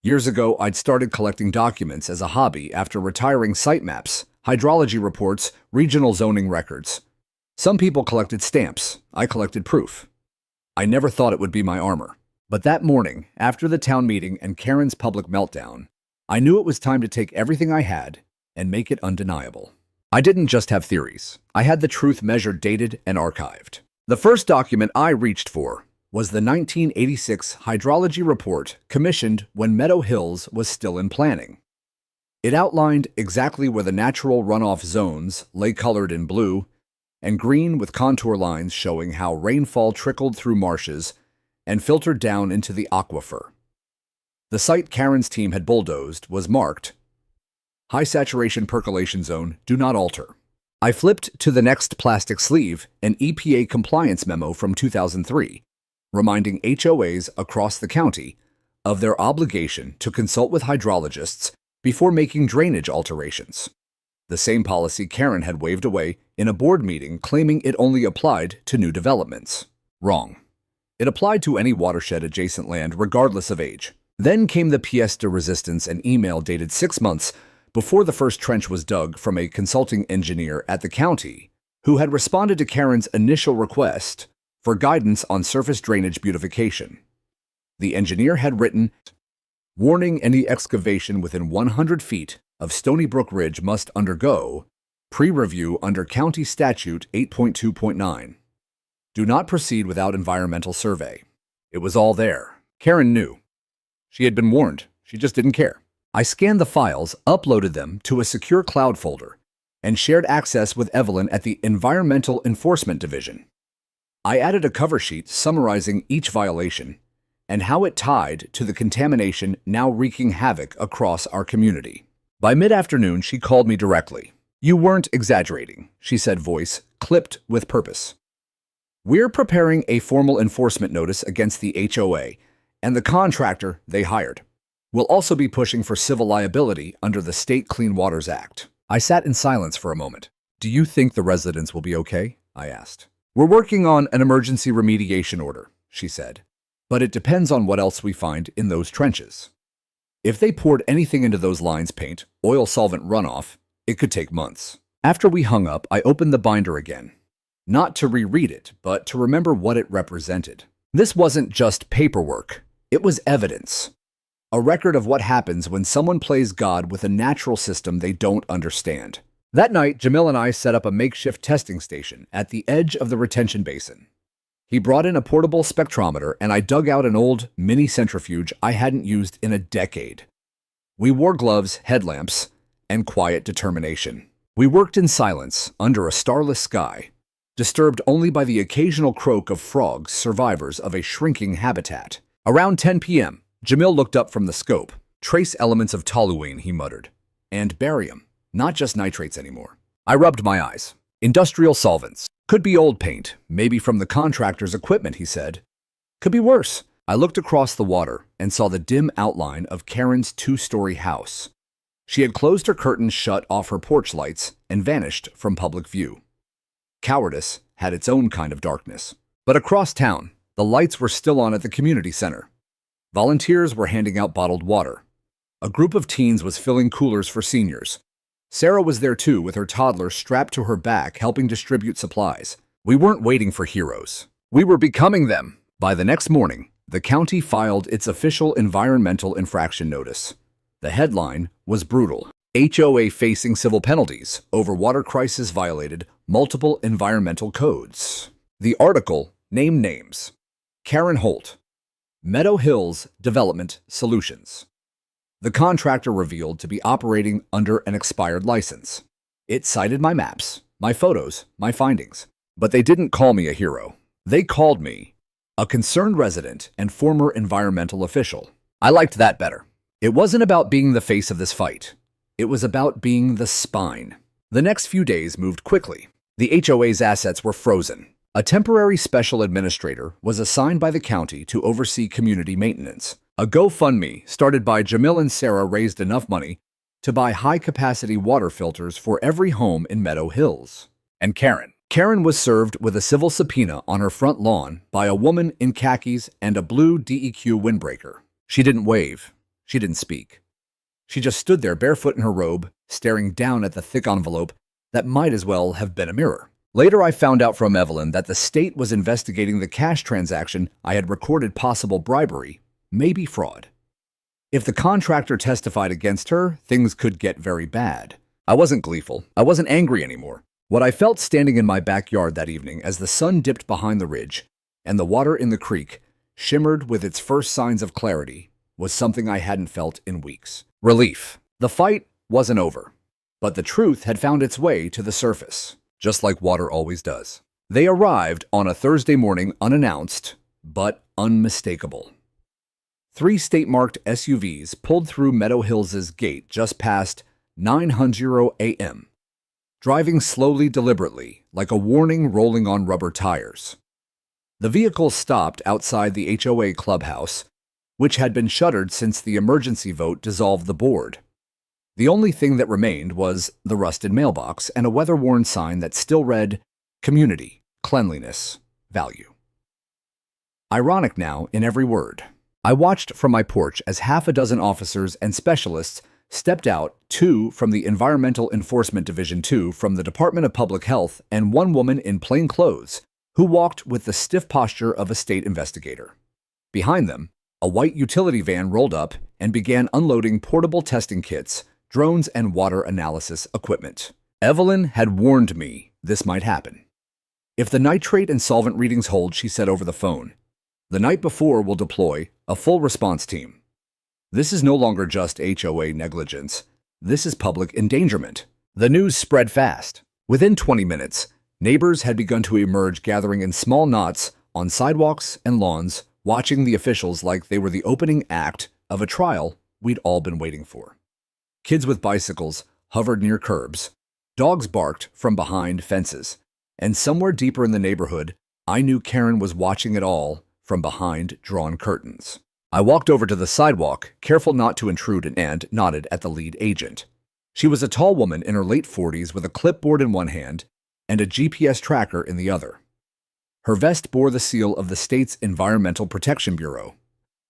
S1: Years ago, I'd started collecting documents as a hobby after retiring site maps, hydrology reports, regional zoning records. Some people collected stamps. I collected proof. I never thought it would be my armor. But that morning, after the town meeting and Karen's public meltdown, I knew it was time to take everything I had and make it undeniable. I didn't just have theories. I had the truth measured, dated, and archived. The first document I reached for was the 1986 hydrology report commissioned when Meadow Hills was still in planning. It outlined exactly where the natural runoff zones lay, colored in blue and green with contour lines showing how rainfall trickled through marshes and filtered down into the aquifer. The site Karen's team had bulldozed was marked High Saturation Percolation Zone, Do Not Alter. I flipped to the next plastic sleeve, an EPA compliance memo from 2003, reminding HOAs across the county of their obligation to consult with hydrologists before making drainage alterations. The same policy Karen had waved away in a board meeting, claiming it only applied to new developments. Wrong. It applied to any watershed-adjacent land, regardless of age. Then came the pièce de resistance, an email dated 6 months before the first trench was dug from a consulting engineer at the county who had responded to Karen's initial request for guidance on surface drainage beautification. The engineer had written, warning, any excavation within 100 feet of Stony Brook Ridge must undergo pre-review under County Statute 8.2.9. Do not proceed without environmental survey. It was all there. Karen knew. She had been warned. She just didn't care. I scanned the files, uploaded them to a secure cloud folder, and shared access with Evelyn at the Environmental Enforcement Division. I added a cover sheet summarizing each violation and how it tied to the contamination now wreaking havoc across our community. By mid-afternoon, she called me directly. You weren't exaggerating, she said, voice clipped with purpose. We're preparing a formal enforcement notice against the HOA and the contractor they hired. We'll also be pushing for civil liability under the State Clean Waters Act. I sat in silence for a moment. Do you think the residents will be okay? I asked. We're working on an emergency remediation order, she said, but it depends on what else we find in those trenches. If they poured anything into those lines, paint, oil solvent runoff, it could take months. After we hung up, I opened the binder again. Not to reread it, but to remember what it represented. This wasn't just paperwork. It was evidence. A record of what happens when someone plays God with a natural system they don't understand. That night, Jamil and I set up a makeshift testing station at the edge of the retention basin. He brought in a portable spectrometer, and I dug out an old mini centrifuge I hadn't used in a decade. We wore gloves, headlamps, and quiet determination. We worked in silence under a starless sky, disturbed only by the occasional croak of frogs, survivors of a shrinking habitat. Around 10 p.m., Jamil looked up from the scope. Trace elements of toluene, he muttered. And barium, not just nitrates anymore. I rubbed my eyes. Industrial solvents. Could be old paint, maybe from the contractor's equipment, he said. Could be worse. I looked across the water and saw the dim outline of Karen's two-story house. She had closed her curtains shut off her porch lights and vanished from public view. Cowardice had its own kind of darkness. But across town, the lights were still on at the community center. Volunteers were handing out bottled water. A group of teens was filling coolers for seniors. Sarah was there too, with her toddler strapped to her back, helping distribute supplies. We weren't waiting for heroes. We were becoming them. By the next morning, the county filed its official environmental infraction notice. The headline was brutal. HOA facing civil penalties over water crisis violated multiple environmental codes. The article named names. Karen Holt, Meadow Hills Development Solutions. The contractor revealed to be operating under an expired license. It cited my maps, my photos, my findings. But they didn't call me a hero. They called me a concerned resident and former environmental official. I liked that better. It wasn't about being the face of this fight. It was about being the spine. The next few days moved quickly. The HOA's assets were frozen. A temporary special administrator was assigned by the county to oversee community maintenance. A GoFundMe started by Jamil and Sarah raised enough money to buy high-capacity water filters for every home in Meadow Hills. And Karen was served with a civil subpoena on her front lawn by a woman in khakis and a blue DEQ windbreaker. She didn't wave. She didn't speak. She just stood there barefoot in her robe, staring down at the thick envelope that might as well have been a mirror. Later, I found out from Evelyn that the state was investigating the cash transaction I had recorded possible bribery, maybe fraud. If the contractor testified against her, things could get very bad. I wasn't gleeful. I wasn't angry anymore. What I felt standing in my backyard that evening as the sun dipped behind the ridge and the water in the creek shimmered with its first signs of clarity was something I hadn't felt in weeks. Relief. The fight wasn't over, but the truth had found its way to the surface, just like water always does. They arrived on a Thursday morning unannounced, but unmistakable. 3 state-marked SUVs pulled through Meadow Hills' gate just past 9:00 a.m., driving slowly, deliberately, like a warning rolling on rubber tires. The vehicles stopped outside the HOA clubhouse, which had been shuttered since the emergency vote dissolved the board. The only thing that remained was the rusted mailbox and a weather-worn sign that still read, Community, Cleanliness, Value. Ironic now in every word. I watched from my porch as half a dozen officers and specialists stepped out, 2 from the Environmental Enforcement Division, 2 from the Department of Public Health, and 1 woman in plain clothes who walked with the stiff posture of a state investigator. Behind them, a white utility van rolled up and began unloading portable testing kits, drones, and water analysis equipment. Evelyn had warned me this might happen. If the nitrate and solvent readings hold, she said over the phone, the night before we'll deploy a full response team. This is no longer just HOA negligence. This is public endangerment. The news spread fast. Within 20 minutes, neighbors had begun to emerge, gathering in small knots on sidewalks and lawns, watching the officials like they were the opening act of a trial we'd all been waiting for. Kids with bicycles hovered near curbs. Dogs barked from behind fences. And somewhere deeper in the neighborhood, I knew Karen was watching it all from behind drawn curtains. I walked over to the sidewalk, careful not to intrude, and nodded at the lead agent. She was a tall woman in her late 40s with a clipboard in one hand and a GPS tracker in the other. Her vest bore the seal of the state's Environmental Protection Bureau.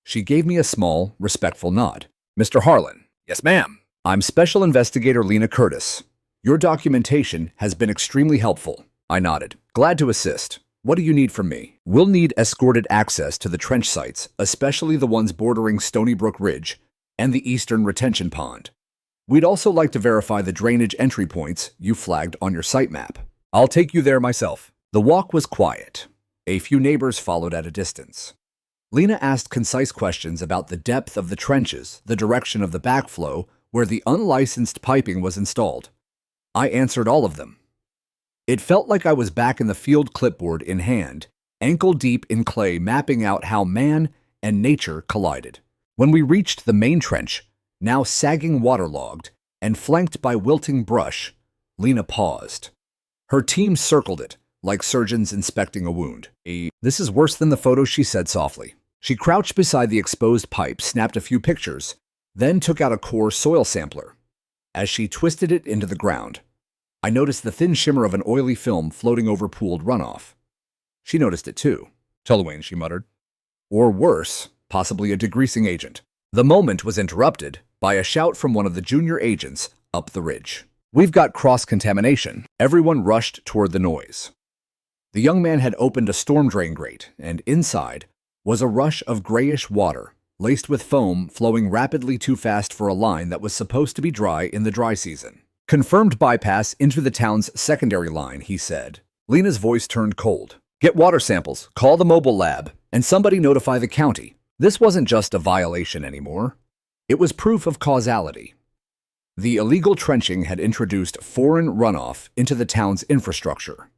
S1: She gave me a small, respectful nod. Mr. Harlan. Yes, ma'am. I'm Special Investigator Lena Curtis. Your documentation has been extremely helpful. I nodded. Glad to assist. What do you need from me? We'll need escorted access to the trench sites, especially the ones bordering Stony Brook Ridge, and the eastern retention pond. We'd also like to verify the drainage entry points you flagged on your site map. I'll take you there myself. The walk was quiet. A few neighbors followed at a distance. Lena asked concise questions about the depth of the trenches, the direction of the backflow, where the unlicensed piping was installed. I answered all of them. It felt like I was back in the field, clipboard in hand, ankle deep in clay, mapping out how man and nature collided. When we reached the main trench, now sagging waterlogged and flanked by wilting brush, Lena paused. Her team circled it, like surgeons inspecting a wound. This is worse than the photos, she said softly. She crouched beside the exposed pipe, snapped a few pictures, then took out a core soil sampler. As she twisted it into the ground, I noticed the thin shimmer of an oily film floating over pooled runoff. She noticed it too. Toluene, she muttered. Or worse, possibly a degreasing agent. The moment was interrupted by a shout from one of the junior agents up the ridge. We've got cross-contamination. Everyone rushed toward the noise. The young man had opened a storm drain grate, and inside was a rush of grayish water, laced with foam flowing rapidly too fast for a line that was supposed to be dry in the dry season. Confirmed bypass into the town's secondary line, he said. Lena's voice turned cold. Get water samples, call the mobile lab, and somebody notify the county. This wasn't just a violation anymore. It was proof of causality. The illegal trenching had introduced foreign runoff into the town's infrastructure,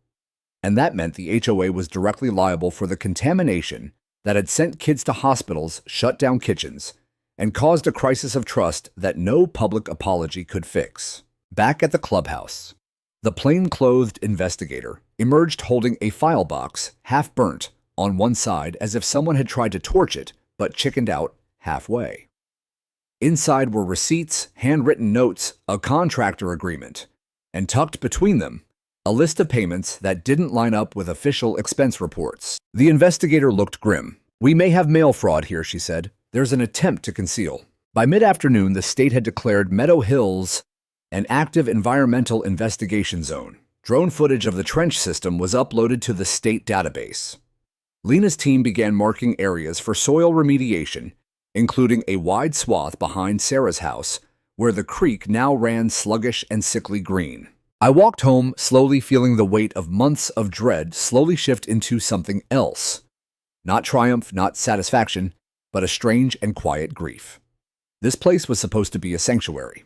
S1: and that meant the HOA was directly liable for the contamination that had sent kids to hospitals, shut down kitchens, and caused a crisis of trust that no public apology could fix. Back at the clubhouse, the plain-clothed investigator emerged holding a file box, half burnt, on one side as if someone had tried to torch it but chickened out halfway. Inside were receipts, handwritten notes, a contractor agreement, and tucked between them, a list of payments that didn't line up with official expense reports. The investigator looked grim. We may have mail fraud here, she said. There's an attempt to conceal. By mid-afternoon, the state had declared Meadow Hills an active environmental investigation zone. Drone footage of the trench system was uploaded to the state database. Lena's team began marking areas for soil remediation, including a wide swath behind Sarah's house, where the creek now ran sluggish and sickly green. I walked home, slowly feeling the weight of months of dread slowly shift into something else. Not triumph, not satisfaction, but a strange and quiet grief. This place was supposed to be a sanctuary.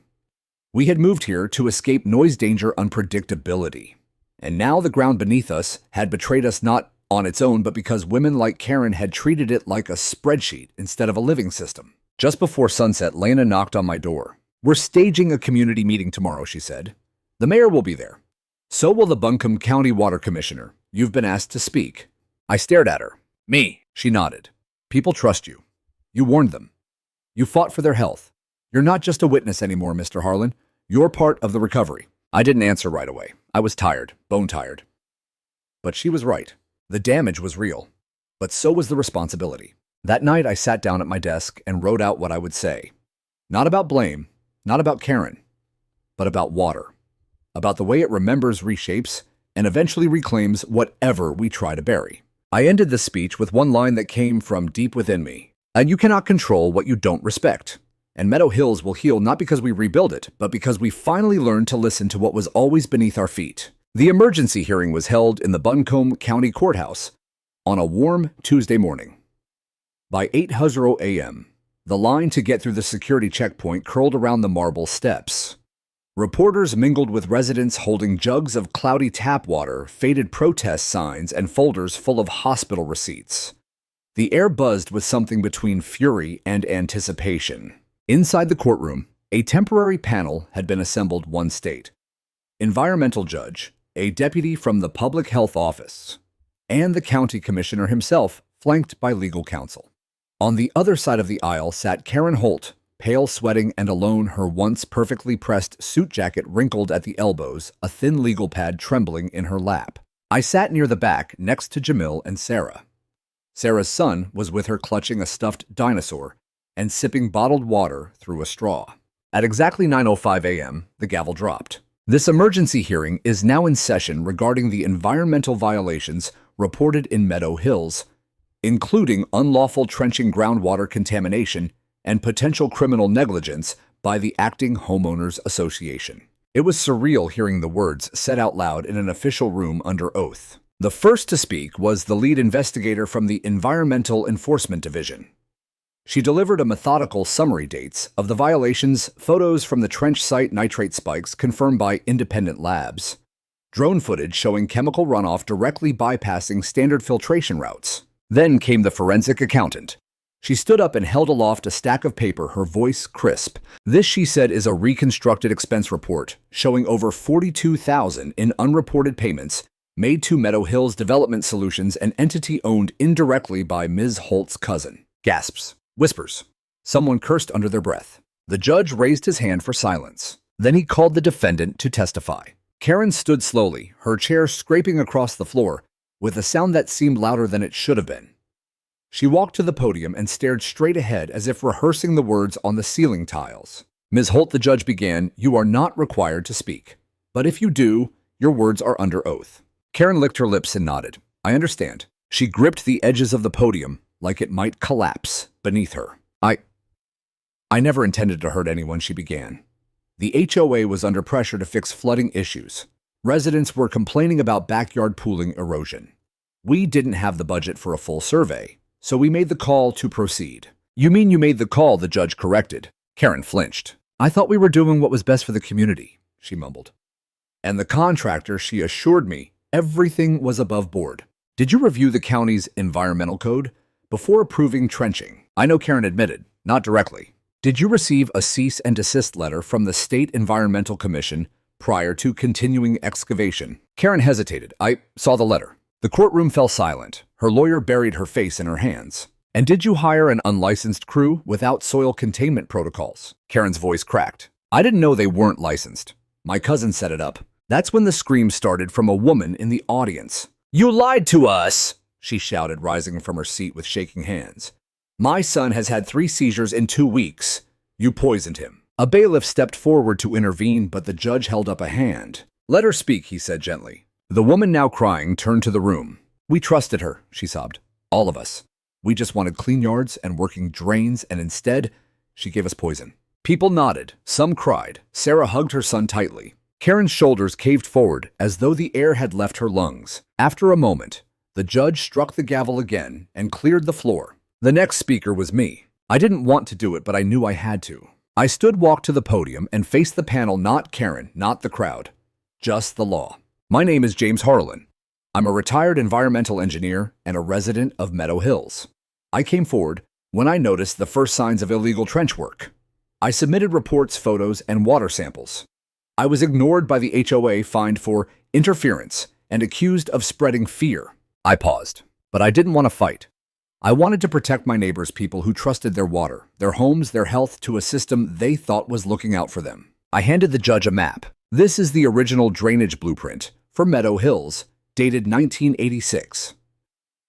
S1: We had moved here to escape noise, danger, unpredictability. And now the ground beneath us had betrayed us, not on its own, but because women like Karen had treated it like a spreadsheet instead of a living system. Just before sunset, Lena knocked on my door. We're staging a community meeting tomorrow, she said. The mayor will be there. So will the Buncombe County Water Commissioner. You've been asked to speak. I stared at her. Me, she nodded. People trust you. You warned them. You fought for their health. You're not just a witness anymore, Mr. Harlan. You're part of the recovery. I didn't answer right away. I was tired, bone-tired. But she was right. The damage was real. But so was the responsibility. That night, I sat down at my desk and wrote out what I would say. Not about blame, not about Karen, but about water. About the way it remembers, reshapes, and eventually reclaims whatever we try to bury. I ended the speech with one line that came from deep within me. And you cannot control what you don't respect. And Meadow Hills will heal not because we rebuild it, but because we finally learned to listen to what was always beneath our feet. The emergency hearing was held in the Buncombe County Courthouse on a warm Tuesday morning. By 8:00 a.m., the line to get through the security checkpoint curled around the marble steps. Reporters mingled with residents holding jugs of cloudy tap water, faded protest signs, and folders full of hospital receipts. The air buzzed with something between fury and anticipation. Inside the courtroom, a temporary panel had been assembled. One state environmental judge, a deputy from the public health office, and the county commissioner himself, flanked by legal counsel. On the other side of the aisle sat Karen Holt, pale, sweating, and alone, her once perfectly pressed suit jacket wrinkled at the elbows, a thin legal pad trembling in her lap. I sat near the back, next to Jamil and Sarah. Sarah's son was with her, clutching a stuffed dinosaur and sipping bottled water through a straw. At exactly 9:05 a.m., the gavel dropped. This emergency hearing is now in session regarding the environmental violations reported in Meadow Hills, including unlawful trenching, groundwater contamination, and potential criminal negligence by the Acting Homeowners Association. It was surreal hearing the words said out loud in an official room under oath. The first to speak was the lead investigator from the Environmental Enforcement Division. She delivered a methodical summary dates of the violations, photos from the trench site nitrate spikes confirmed by independent labs, drone footage showing chemical runoff directly bypassing standard filtration routes. Then came the forensic accountant. She stood up and held aloft a stack of paper, her voice crisp. This, she said, is a reconstructed expense report showing over $42,000 in unreported payments made to Meadow Hills Development Solutions, an entity owned indirectly by Ms. Holt's cousin. Gasps. Whispers. Someone cursed under their breath. The judge raised his hand for silence. Then he called the defendant to testify. Karen stood slowly, her chair scraping across the floor, with a sound that seemed louder than it should have been. She walked to the podium and stared straight ahead as if rehearsing the words on the ceiling tiles. Ms. Holt, the judge began, "You are not required to speak. But if you do, your words are under oath." Karen licked her lips and nodded. "I understand." She gripped the edges of the podium like it might collapse beneath her. I never intended to hurt anyone," she began. The HOA was under pressure to fix flooding issues. Residents were complaining about backyard pooling erosion. We didn't have the budget for a full survey, so we made the call to proceed. "You mean you made the call?" the judge corrected. Karen flinched. "I thought we were doing what was best for the community," she mumbled. "And the contractor," she assured me, "everything was above board." "Did you review the county's environmental code before approving trenching?" I know, Karen admitted, "not directly." "Did you receive a cease and desist letter from the State Environmental Commission prior to continuing excavation?" Karen hesitated. "I saw the letter." The courtroom fell silent. Her lawyer buried her face in her hands. "And did you hire an unlicensed crew without soil containment protocols?" Karen's voice cracked. "I didn't know they weren't licensed. My cousin set it up." That's when the scream started from a woman in the audience. "You lied to us!" she shouted, rising from her seat with shaking hands. "My son has had 3 seizures in 2 weeks. You poisoned him." A bailiff stepped forward to intervene, but the judge held up a hand. "Let her speak," he said gently. The woman, now crying, turned to the room. "We trusted her," she sobbed. "All of us. We just wanted clean yards and working drains, and instead, she gave us poison." People nodded. Some cried. Sarah hugged her son tightly. Karen's shoulders caved forward as though the air had left her lungs. After a moment, the judge struck the gavel again and cleared the floor. The next speaker was me. I didn't want to do it, but I knew I had to. I walked to the podium and faced the panel, not Karen, not the crowd, just the law. "My name is James Harlan. I'm a retired environmental engineer and a resident of Meadow Hills. I came forward when I noticed the first signs of illegal trench work. I submitted reports, photos, and water samples. I was ignored by the HOA, fined for interference, and accused of spreading fear." I paused, but I didn't want to fight. I wanted to protect my neighbors, people who trusted their water, their homes, their health to a system they thought was looking out for them. I handed the judge a map. "This is the original drainage blueprint for Meadow Hills, dated 1986.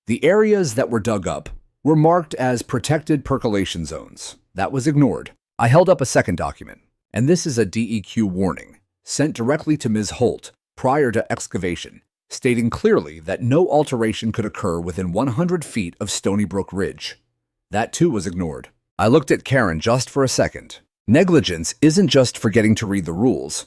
S1: The areas that were dug up were marked as protected percolation zones. That was ignored." I held up a second document, and this is a DEQ warning sent directly to Ms. Holt prior to excavation, stating clearly that no alteration could occur within 100 feet of Stony Brook Ridge. That too was ignored. I looked at Karen just for a second. Negligence isn't just forgetting to read the rules.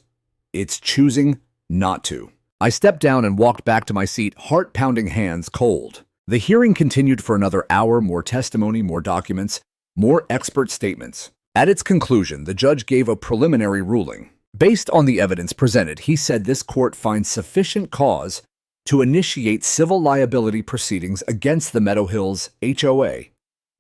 S1: It's choosing not to. I stepped down and walked back to my seat, heart pounding, hands cold. The hearing continued for another hour, more testimony, more documents, more expert statements. At its conclusion, the judge gave a preliminary ruling. Based on the evidence presented, he said this court finds sufficient cause to initiate civil liability proceedings against the Meadow Hills HOA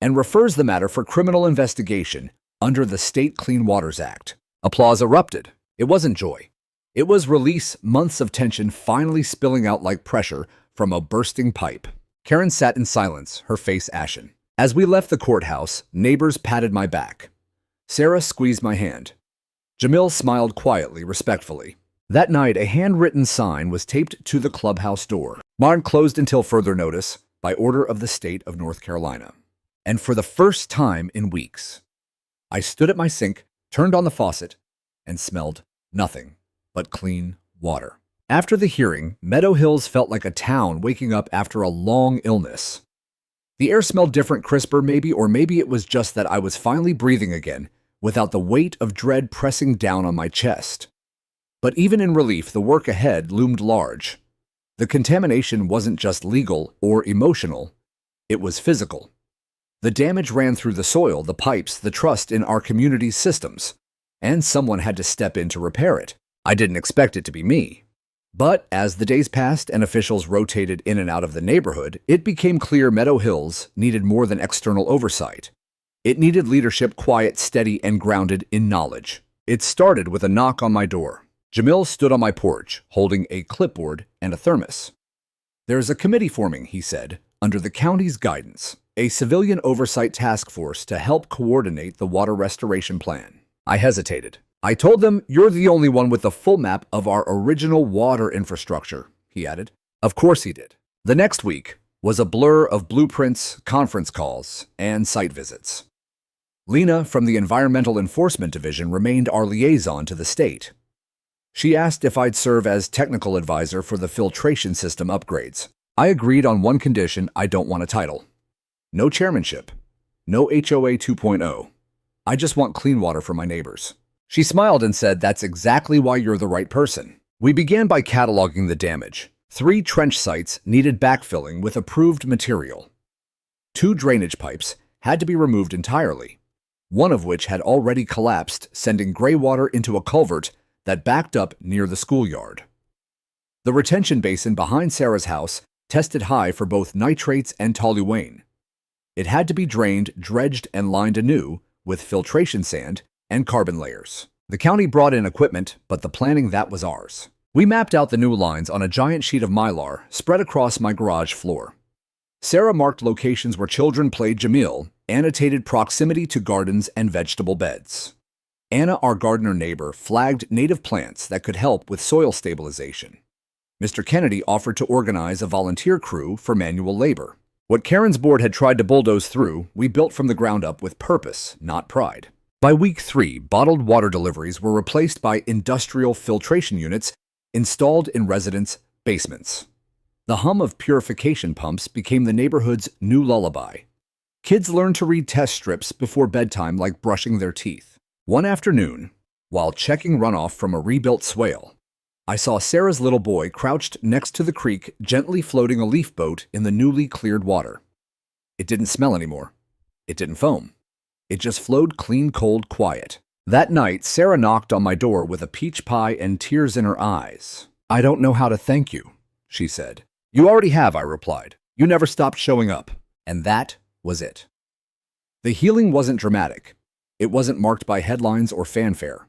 S1: and refers the matter for criminal investigation under the State Clean Waters Act. Applause erupted. It wasn't joy. It was release, months of tension finally spilling out like pressure from a bursting pipe. Karen sat in silence, her face ashen. As we left the courthouse, neighbors patted my back. Sarah squeezed my hand. Jamil smiled quietly, respectfully. That night, a handwritten sign was taped to the clubhouse door. "Marn closed until further notice, by order of the state of North Carolina." And for the first time in weeks, I stood at my sink, turned on the faucet, and smelled nothing but clean water. After the hearing, Meadow Hills felt like a town waking up after a long illness. The air smelled different, crisper maybe, or maybe it was just that I was finally breathing again without the weight of dread pressing down on my chest. But even in relief, the work ahead loomed large. The contamination wasn't just legal or emotional, it was physical. The damage ran through the soil, the pipes, the trust in our community's systems, and someone had to step in to repair it. I didn't expect it to be me. But as the days passed and officials rotated in and out of the neighborhood, it became clear Meadow Hills needed more than external oversight. It needed leadership, quiet, steady, and grounded in knowledge. It started with a knock on my door. Jamil stood on my porch, holding a clipboard and a thermos. "There's a committee forming," he said, "under the county's guidance, a civilian oversight task force to help coordinate the water restoration plan." I hesitated. "I told them you're the only one with the full map of our original water infrastructure," he added. Of course he did. The next week was a blur of blueprints, conference calls, and site visits. Lena from the Environmental Enforcement Division remained our liaison to the state. She asked if I'd serve as technical advisor for the filtration system upgrades. I agreed on one condition: I don't want a title. No chairmanship. No HOA 2.0. I just want clean water for my neighbors. She smiled and said, "That's exactly why you're the right person." We began by cataloging the damage. 3 trench sites needed backfilling with approved material. 2 drainage pipes had to be removed entirely, one of which had already collapsed, sending gray water into a culvert that backed up near the schoolyard. The retention basin behind Sarah's house tested high for both nitrates and toluene. It had to be drained, dredged, and lined anew with filtration sand and carbon layers. The county brought in equipment, but the planning, that was ours. We mapped out the new lines on a giant sheet of mylar spread across my garage floor. Sarah marked locations where children played. Jamil annotated proximity to gardens and vegetable beds. Anna, our gardener neighbor, flagged native plants that could help with soil stabilization. Mr. Kennedy offered to organize a volunteer crew for manual labor. What Karen's board had tried to bulldoze through, we built from the ground up with purpose, not pride. By week 3, bottled water deliveries were replaced by industrial filtration units installed in residents' basements. The hum of purification pumps became the neighborhood's new lullaby. Kids learned to read test strips before bedtime like brushing their teeth. One afternoon, while checking runoff from a rebuilt swale, I saw Sarah's little boy crouched next to the creek, gently floating a leaf boat in the newly cleared water. It didn't smell anymore. It didn't foam. It just flowed clean, cold, quiet. That night, Sarah knocked on my door with a peach pie and tears in her eyes. "I don't know how to thank you," she said. "You already have," I replied. "You never stopped showing up." And that was it. The healing wasn't dramatic. It wasn't marked by headlines or fanfare.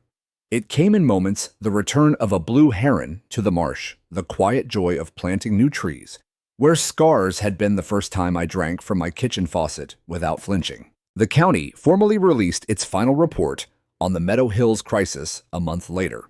S1: It came in moments: the return of a blue heron to the marsh, the quiet joy of planting new trees, where scars had been the first time I drank from my kitchen faucet without flinching. The county formally released its final report on the Meadow Hills crisis a month later.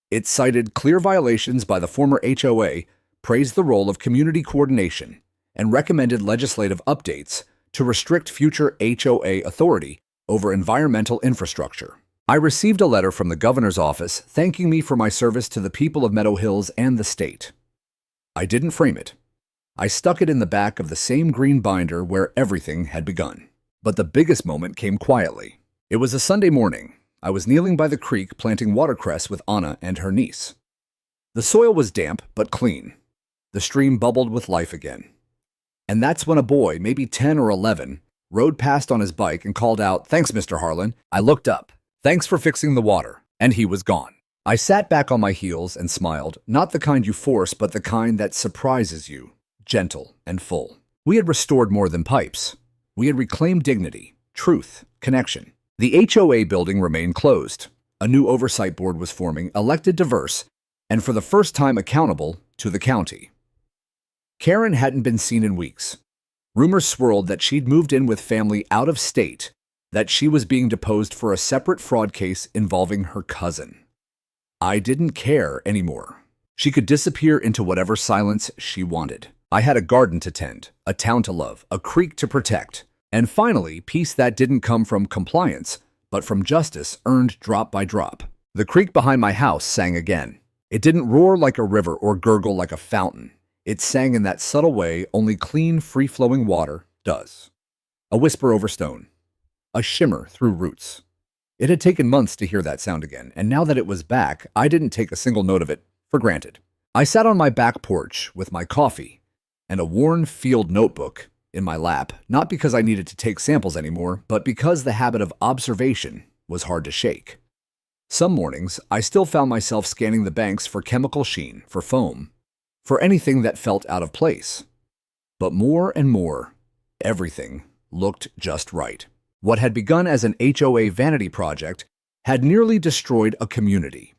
S1: It cited clear violations by the former HOA, praised the role of community coordination, and recommended legislative updates to restrict future HOA authority over environmental infrastructure. I received a letter from the governor's office thanking me for my service to the people of Meadow Hills and the state. I didn't frame it. I stuck it in the back of the same green binder where everything had begun. But the biggest moment came quietly. It was a Sunday morning. I was kneeling by the creek planting watercress with Anna and her niece. The soil was damp but clean. The stream bubbled with life again. And that's when a boy, maybe 10 or 11, rode past on his bike and called out, "Thanks, Mr. Harlan." I looked up. "Thanks for fixing the water." And he was gone. I sat back on my heels and smiled, not the kind you force, but the kind that surprises you, gentle and full. We had restored more than pipes. We had reclaimed dignity, truth, connection. The HOA building remained closed. A new oversight board was forming, elected diverse, and for the first time accountable to the county. Karen hadn't been seen in weeks. Rumors swirled that she'd moved in with family out of state, that she was being deposed for a separate fraud case involving her cousin. I didn't care anymore. She could disappear into whatever silence she wanted. I had a garden to tend, a town to love, a creek to protect, and finally, peace that didn't come from compliance, but from justice earned drop by drop. The creek behind my house sang again. It didn't roar like a river or gurgle like a fountain. It sang in that subtle way only clean, free-flowing water does. A whisper over stone. A shimmer through roots. It had taken months to hear that sound again, and now that it was back, I didn't take a single note of it for granted. I sat on my back porch with my coffee and a worn field notebook in my lap, not because I needed to take samples anymore, but because the habit of observation was hard to shake. Some mornings, I still found myself scanning the banks for chemical sheen, for foam, for anything that felt out of place. But more and more, everything looked just right. What had begun as an HOA vanity project had nearly destroyed a community.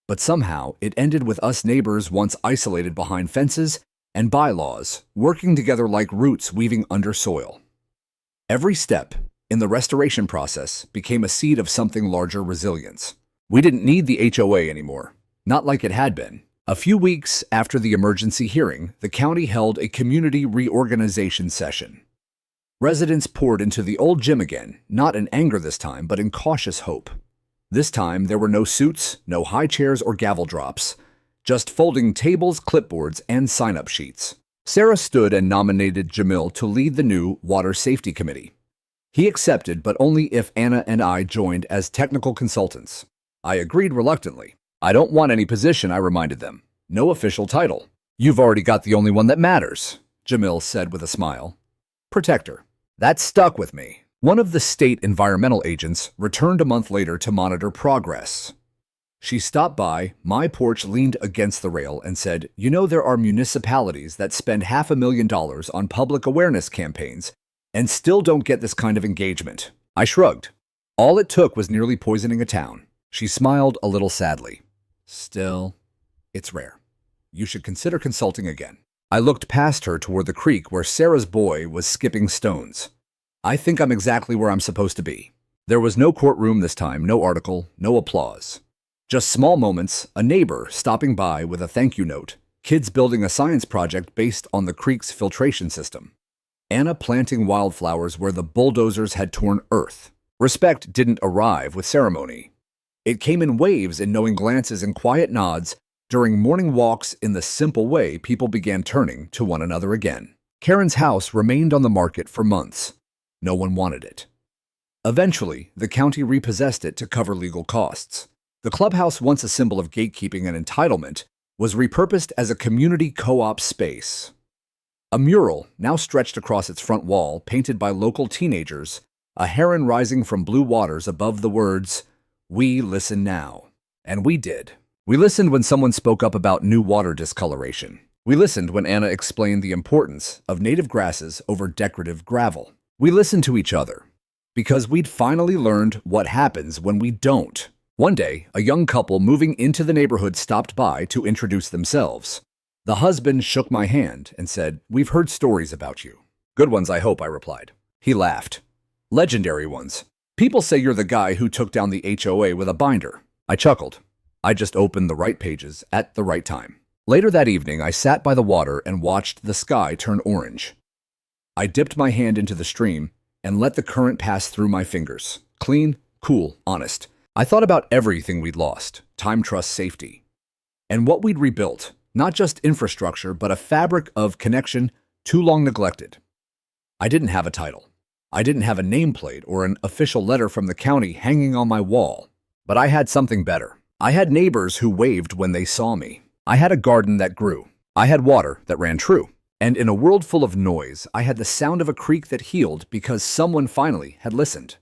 S1: But somehow, it ended with us neighbors once isolated behind fences and bylaws, working together like roots weaving under soil. Every step in the restoration process became a seed of something larger resilience. We didn't need the HOA anymore, not like it had been. A few weeks after the emergency hearing, the county held a community reorganization session. Residents poured into the old gym again, not in anger this time, but in cautious hope. This time, there were no suits, no high chairs or gavel drops, just folding tables, clipboards, and sign-up sheets. Sarah stood and nominated Jamil to lead the new Water Safety Committee. He accepted, but only if Anna and I joined as technical consultants. I agreed reluctantly. I don't want any position, I reminded them. No official title. You've already got the only one that matters, Jamil said with a smile. Protector. That stuck with me. One of the state environmental agents returned a month later to monitor progress. She stopped by my porch, leaned against the rail, and said, "You know, there are municipalities that spend $500,000 on public awareness campaigns and still don't get this kind of engagement." I shrugged. All it took was nearly poisoning a town. She smiled a little sadly. Still, it's rare. You should consider consulting again. I looked past her toward the creek where Sarah's boy was skipping stones. I think I'm exactly where I'm supposed to be. There was no courtroom this time, no article, no applause. Just small moments, a neighbor stopping by with a thank you note, kids building a science project based on the creek's filtration system, Anna planting wildflowers where the bulldozers had torn earth. Respect didn't arrive with ceremony. It came in waves, in knowing glances and quiet nods. During morning walks, in the simple way people began turning to one another again. Karen's house remained on the market for months. No one wanted it. Eventually, the county repossessed it to cover legal costs. The clubhouse, once a symbol of gatekeeping and entitlement, was repurposed as a community co-op space. A mural, now stretched across its front wall, painted by local teenagers, a heron rising from blue waters above the words, "We listen now." And we did. We listened when someone spoke up about new water discoloration. We listened when Anna explained the importance of native grasses over decorative gravel. We listened to each other, because we'd finally learned what happens when we don't. One day, a young couple moving into the neighborhood stopped by to introduce themselves. The husband shook my hand and said, "We've heard stories about you." "Good ones, I hope," I replied. He laughed. "Legendary ones. People say you're the guy who took down the HOA with a binder." I chuckled. I just opened the right pages at the right time. Later that evening, I sat by the water and watched the sky turn orange. I dipped my hand into the stream and let the current pass through my fingers. Clean, cool, honest. I thought about everything we'd lost, time, trust, safety, and what we'd rebuilt, not just infrastructure, but a fabric of connection too long neglected. I didn't have a title. I didn't have a nameplate or an official letter from the county hanging on my wall, but I had something better. I had neighbors who waved when they saw me. I had a garden that grew. I had water that ran true. And in a world full of noise, I had the sound of a creek that healed because someone finally had listened.